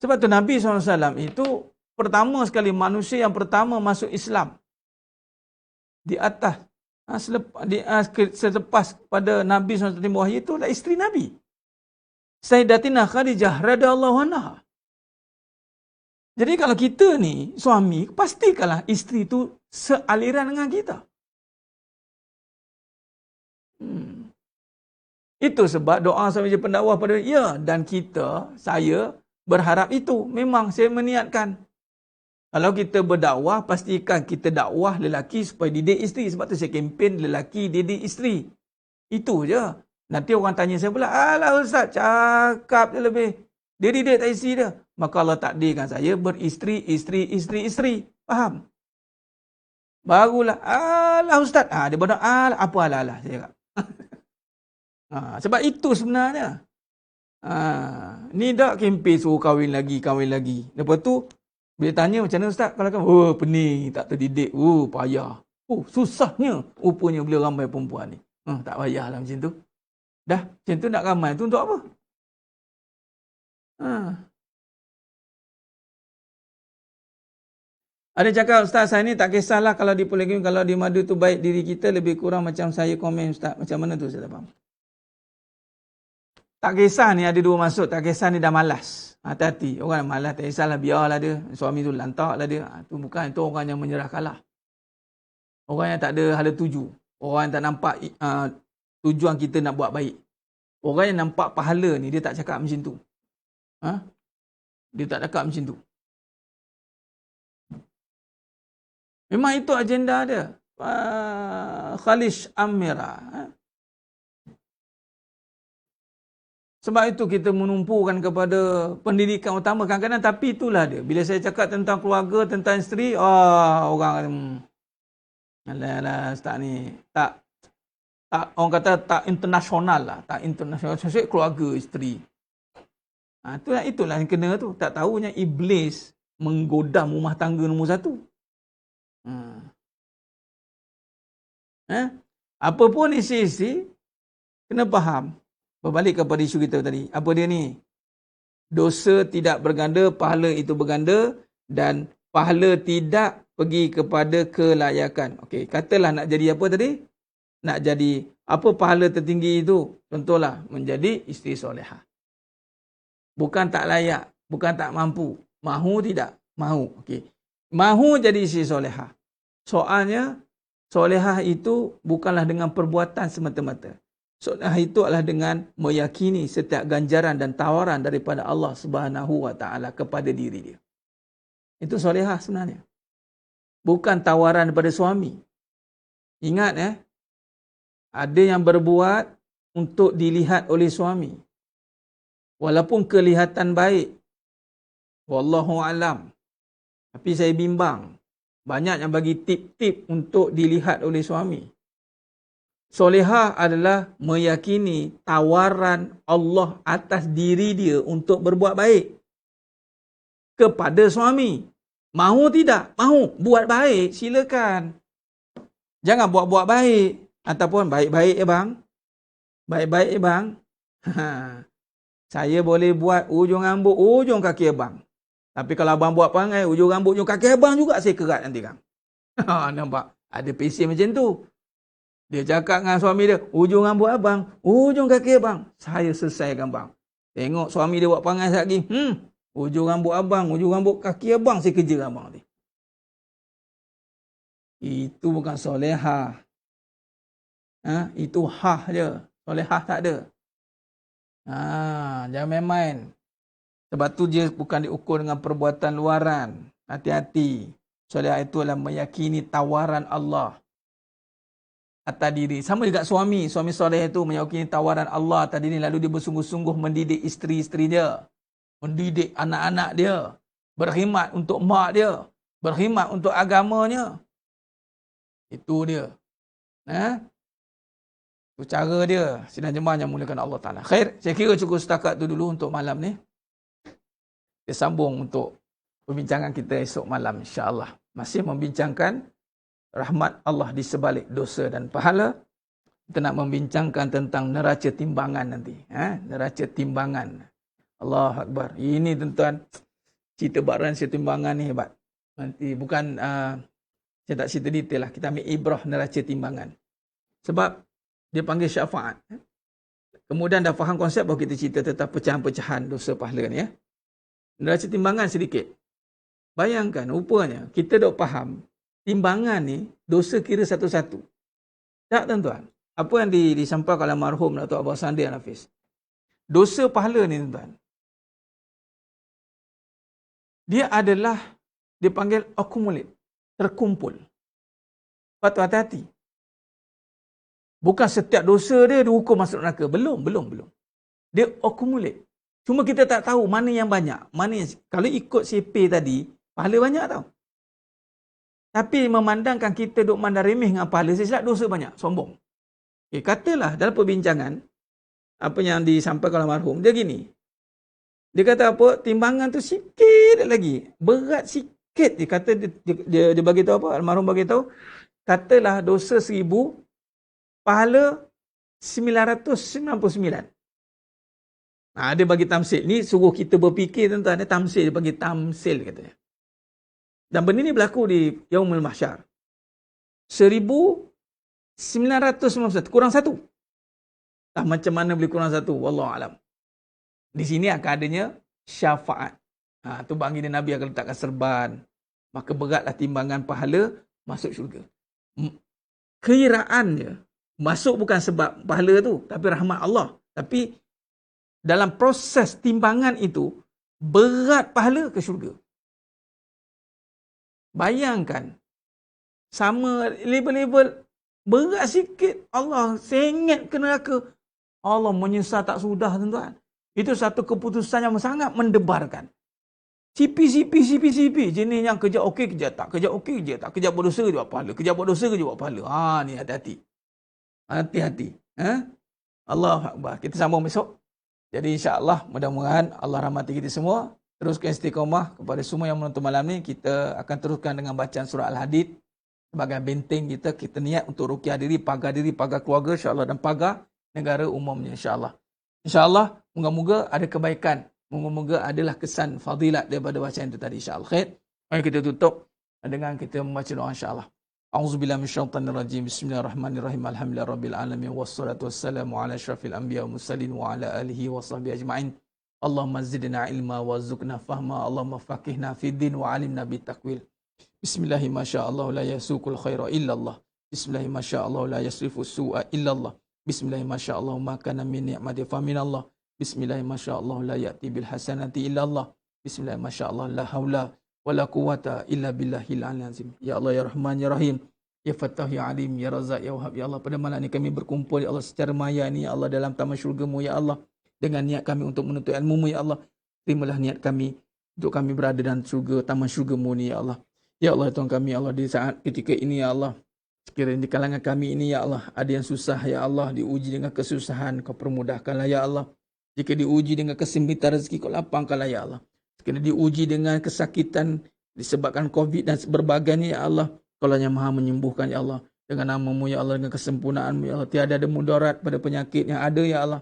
Sebab tu Nabi SAW itu pertama sekali manusia yang pertama masuk Islam. Di atas. Selepas pada Nabi SAW wahyu itu adalah isteri Nabi. Sayyidatina Khadijah radhiyallahu anha. Jadi kalau kita ni suami, pastikanlah isteri itu sealiran dengan kita. Itu sebab doa saya menjadi pendakwah pada ya, dan saya berharap itu. Memang saya meniatkan. Kalau kita berdakwah, pastikan kita dakwah lelaki supaya didik isteri. Sebab tu saya kempen lelaki didik isteri. Itu je. Nanti orang tanya saya pula, alah Ustaz, cakap je lebih. Dia didik tak isteri dia. Maka Allah takdirkan saya beristeri, isteri. Faham? Barulah, alah Ustaz. Dia bodoh, apa alah-alah. Saya cakap. Sebab itu sebenarnya. Ni dah kempen suruh kahwin lagi. Lepas tu, bila tanya macam mana Ustaz, kalau kamu, pening, tak terdidik, payah. Susahnya rupanya bila ramai perempuan ni. Tak payahlah macam tu. Dah, macam tu nak ramai tu untuk apa? Ada cakap, Ustaz, saya ni tak kisahlah kalau di poligami, kalau di madu tu baik diri kita, lebih kurang macam saya komen Ustaz. Macam mana tu saya tak faham? Tak kisah ni ada dua maksud. Tak kisah ni dah malas. Hati-hati. Orang malas, tak kisahlah, biarlah dia. Suami tu lantaklah dia. Itu bukan, itu orang yang menyerah kalah. Orang yang tak ada hala tuju. Orang yang tak nampak tujuan kita nak buat baik. Orang yang nampak pahala ni, dia tak cakap macam tu. Dia tak cakap macam tu. Memang itu agenda dia. Khalish Amira. Sebab itu kita menumpukan kepada pendidikan utama kadang-kadang, tapi itulah dia. Bila saya cakap tentang keluarga, tentang isteri, orang alah Ustaz ni tak orang kata tak internasional lah, tak internasional. Maksud keluarga isteri. Itulah yang kena tu. Tak tahunya iblis menggodam rumah tangga nombor satu. Apa pun isi-isi, kena faham. Berbalik kepada isu kita tadi. Apa dia ni? Dosa tidak berganda, pahala itu berganda, dan pahala tidak pergi kepada kelayakan. Okey, katalah nak jadi apa tadi? Nak jadi apa pahala tertinggi itu? Contohlah, menjadi isteri solehah. Bukan tak layak, bukan tak mampu. Mahu tidak? Mahu. Okey. Mahu jadi isteri solehah. Soalnya, solehah itu bukanlah dengan perbuatan semata-mata. Solehah itu adalah dengan meyakini setiap ganjaran dan tawaran daripada Allah Subhanahu Wa Taala kepada diri dia. Itu solehah sebenarnya. Bukan tawaran daripada suami. Ingat ada yang berbuat untuk dilihat oleh suami. Walaupun kelihatan baik. Wallahu alam. Tapi saya bimbang. Banyak yang bagi tip-tip untuk dilihat oleh suami. Solehah adalah meyakini tawaran Allah atas diri dia untuk berbuat baik kepada suami. Mahu tidak? Mahu. Buat baik, silakan. Jangan buat-buat baik. Ataupun baik-baik bang. Baik-baik bang. Saya boleh buat ujung rambut, ujung kaki abang. Tapi kalau abang buat perangai, ujung rambut, ujung kaki abang juga saya kerat nanti kan. Nampak? Ada pesen macam tu. Dia cakap dengan suami dia, ujung rambut abang, ujung kaki abang. Saya selesaikan bang. Tengok suami dia buat perangai sekejap lagi. Ujung rambut abang, ujung rambut kaki abang, saya kerja abang ni. Itu bukan solehah. Itu hah je. Solehah tak ada. Jangan main-main. Sebab tu dia bukan diukur dengan perbuatan luaran. Hati-hati. Solehah itu adalah meyakini tawaran Allah atas diri. Sama juga suami. Suami soleh itu meyakini tawaran Allah atas diri. Lalu dia bersungguh-sungguh mendidik isteri-isteri dia. Mendidik anak-anak dia. Berkhidmat untuk mak dia. Berkhidmat untuk agamanya. Itu dia. Itu cara dia. Sidang jemaah yang mulakan Allah Ta'ala. Khair. Saya kira cukup setakat tu dulu untuk malam ni. Kita sambung untuk perbincangan kita esok malam insya-Allah. Masih membincangkan rahmat Allah di sebalik dosa dan pahala. Kita nak membincangkan tentang neraca timbangan nanti. Neraca timbangan. Allahu Akbar. Ini tuan-tuan, cerita bab neraca timbangan ni hebat. Nanti bukan, saya tak cerita detail lah. Kita ambil ibrah neraca timbangan. Sebab dia panggil syafaat. Kemudian dah faham konsep bahawa kita cerita tentang pecahan-pecahan dosa pahala ni. Neraca timbangan sedikit. Bayangkan, rupanya kita dok faham timbangan ni dosa kira satu-satu. Tak tuan-tuan? apa yang disampaikan oleh marhum Datuk Abah Sandi Hafiz. Dosa pahala ni tuan-tuan, dia adalah dipanggil accumulate, terkumpul. Patut hati-hati. Bukan setiap dosa dia dihukum masuk neraka. Belum. Dia accumulate. Cuma kita tak tahu mana yang banyak. Kalau ikut CP tadi, pahala banyak tau. Tapi memandangkan kita duk mandang remeh dengan pahala, silap dosa banyak. Sombong. Katalah dalam perbincangan, apa yang disampaikan oleh marhum, dia gini. Dia kata apa? Timbangan tu sikit lagi. Berat sikit. Dia kata, dia bagi tahu apa? Almarhum bagi tahu, katalah dosa 1000, pahala 999. Dia bagi tamsil. Ni suruh kita berfikir tuan-tuan. Dia tamsil. Dia bagi tamsil katanya. Dan benda ni berlaku di Yaumul Mahsyar. 1991. Kurang 1. Macam mana boleh kurang 1? Wallahualam. Di sini akan adanya syafaat. Tu baginda Nabi akan letakkan serban. Maka beratlah timbangan pahala masuk syurga. Kiraannya, masuk bukan sebab pahala tu, tapi rahmat Allah. Tapi dalam proses timbangan itu, berat pahala ke syurga. Bayangkan, sama level-level, berat sikit, Allah sengit ke neraka. Allah menyesal tak sudah tuan-tuan. Itu satu keputusan yang sangat mendebarkan. CP. Jenis yang kerja okey, kerja tak. Kerja okey, kerja tak. Kerja buat dosa, dia buat pahala. Kerja buat dosa, dia buat pahala. Ni hati-hati. Hati-hati. Allahu Akbar. Kita sambung besok. Jadi insya-Allah, mudah-mudahan Allah rahmati kita semua. Teruskan istiqamah kepada semua yang menonton malam ni. Kita akan teruskan dengan bacaan surah Al-Hadid. Sebagai benteng kita, kita niat untuk ruqyah diri, pagar keluarga insya-Allah, dan pagar negara umumnya insya-Allah. InsyaAllah, moga-moga ada kebaikan. Moga-moga adalah kesan fadilat daripada bacaan itu tadi insyaAllah. Khair. Mari kita tutup dengan kita membaca doa insyaAllah. A'udzubillahi minasyaitonirrajim. Bismillahirrahmanirrahim. Alhamdulillahirabbil alamin wassalatu wassalamu ala asyrafil anbiya wal mursalin wa ala alihi washabbihi ajmain. Allahumma zidna ilma wa zukna fahma. Allahumma faqihna fid din wa alimna bitakwil. Bismillahi masyaallah la yasukul khaira illallah. Bismillahi masyaallah la yasrifu su'a illallah. Bismillahi masyaallah ma kana min ni'mati fa min Allah. Bismillahi masyaallah la ya'ti bil hasanati illa Allah. Bismillahi masyaallah la haula wala quwata illa billahil aliyyil azim. Ya Allah ya Rahman ya Rahim, ya Fattah ya Alim, ya Razzaq ya Wahhab. Ya Allah, pada malam ini kami berkumpul ya Allah secara maya ni ya Allah dalam taman syurga-Mu ya Allah, dengan niat kami untuk menuntut ilmu-Mu ya Allah. Terimalah niat kami untuk kami berada dalam syurga, taman syurga-Mu ni ya Allah. Ya Allah Tuhan kami ya Allah, di saat ketika ini ya Allah, sekiranya di kalangan kami ini ya Allah ada yang susah ya Allah, diuji dengan kesusahan, Kau permudahkanlah ya Allah. Jika diuji dengan kesempitan rezeki, Kau lapangkanlah ya Allah. Jika diuji dengan kesakitan disebabkan COVID dan sebagainya ya Allah, Kau lah yang maha menyembuhkan ya Allah. Dengan nama-Mu ya Allah, dengan kesempurnaan-Mu ya Allah, tiada ada mudarat pada penyakit yang ada ya Allah.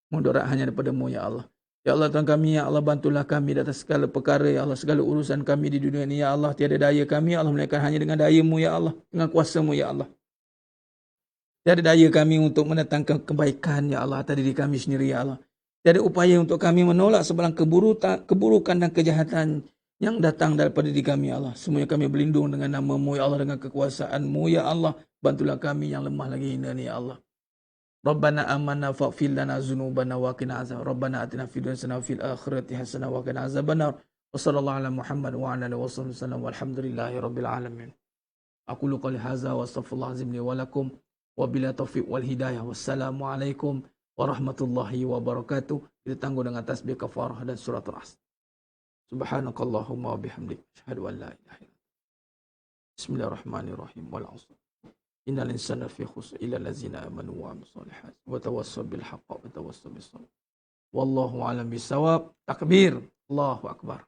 Mudarat hanya daripada-Mu ya Allah. Ya Allah Tuhan kami ya Allah, bantulah kami di atas segala perkara ya Allah, segala urusan kami di dunia ini ya Allah. Tiada daya kami ya Allah, melainkan hanya dengan daya-Mu ya Allah, dengan kuasa-Mu ya Allah. Tiada daya kami untuk mendatangkan kebaikan ya Allah atas diri kami sendiri ya Allah. Tiada upaya untuk kami menolak sebarang keburukan dan kejahatan yang datang daripada diri kami ya Allah. Semuanya kami berlindung dengan nama-Mu ya Allah, dengan kekuasaan-Mu ya Allah. Bantulah kami yang lemah lagi hina ni ya Allah. Rabbana amanna faghfir lana dzunubana wa qina azab. Rabbana atina fid dunya hasanah wa fil akhirati hasanah wa qina azabannar. Wa sallallahu ala Muhammad wa ala alihi wasallam walhamdulillahi rabbil alamin. Aqulu qouli hadza wa astaghfirullah azim li wa lakum wa bila taufiq wal hidayah. Wassalamu alaikum warahmatullahi wabarakatuh. Kita tangguh dengan tasbih kafarah dan surat Al-Asr. Subhanakallahumma wa bihamdik, asyhadu an la ilaha illa anta. Bismillahirrahmanirrahim. Wal 'asr. Innal insana fi khusr illa allazina amanu wa 'amilus solihat wa tawassaw bil haqqi wa tawassaw bis sabr. Wallahu a'lam bissawab. Takbir. Allahu akbar.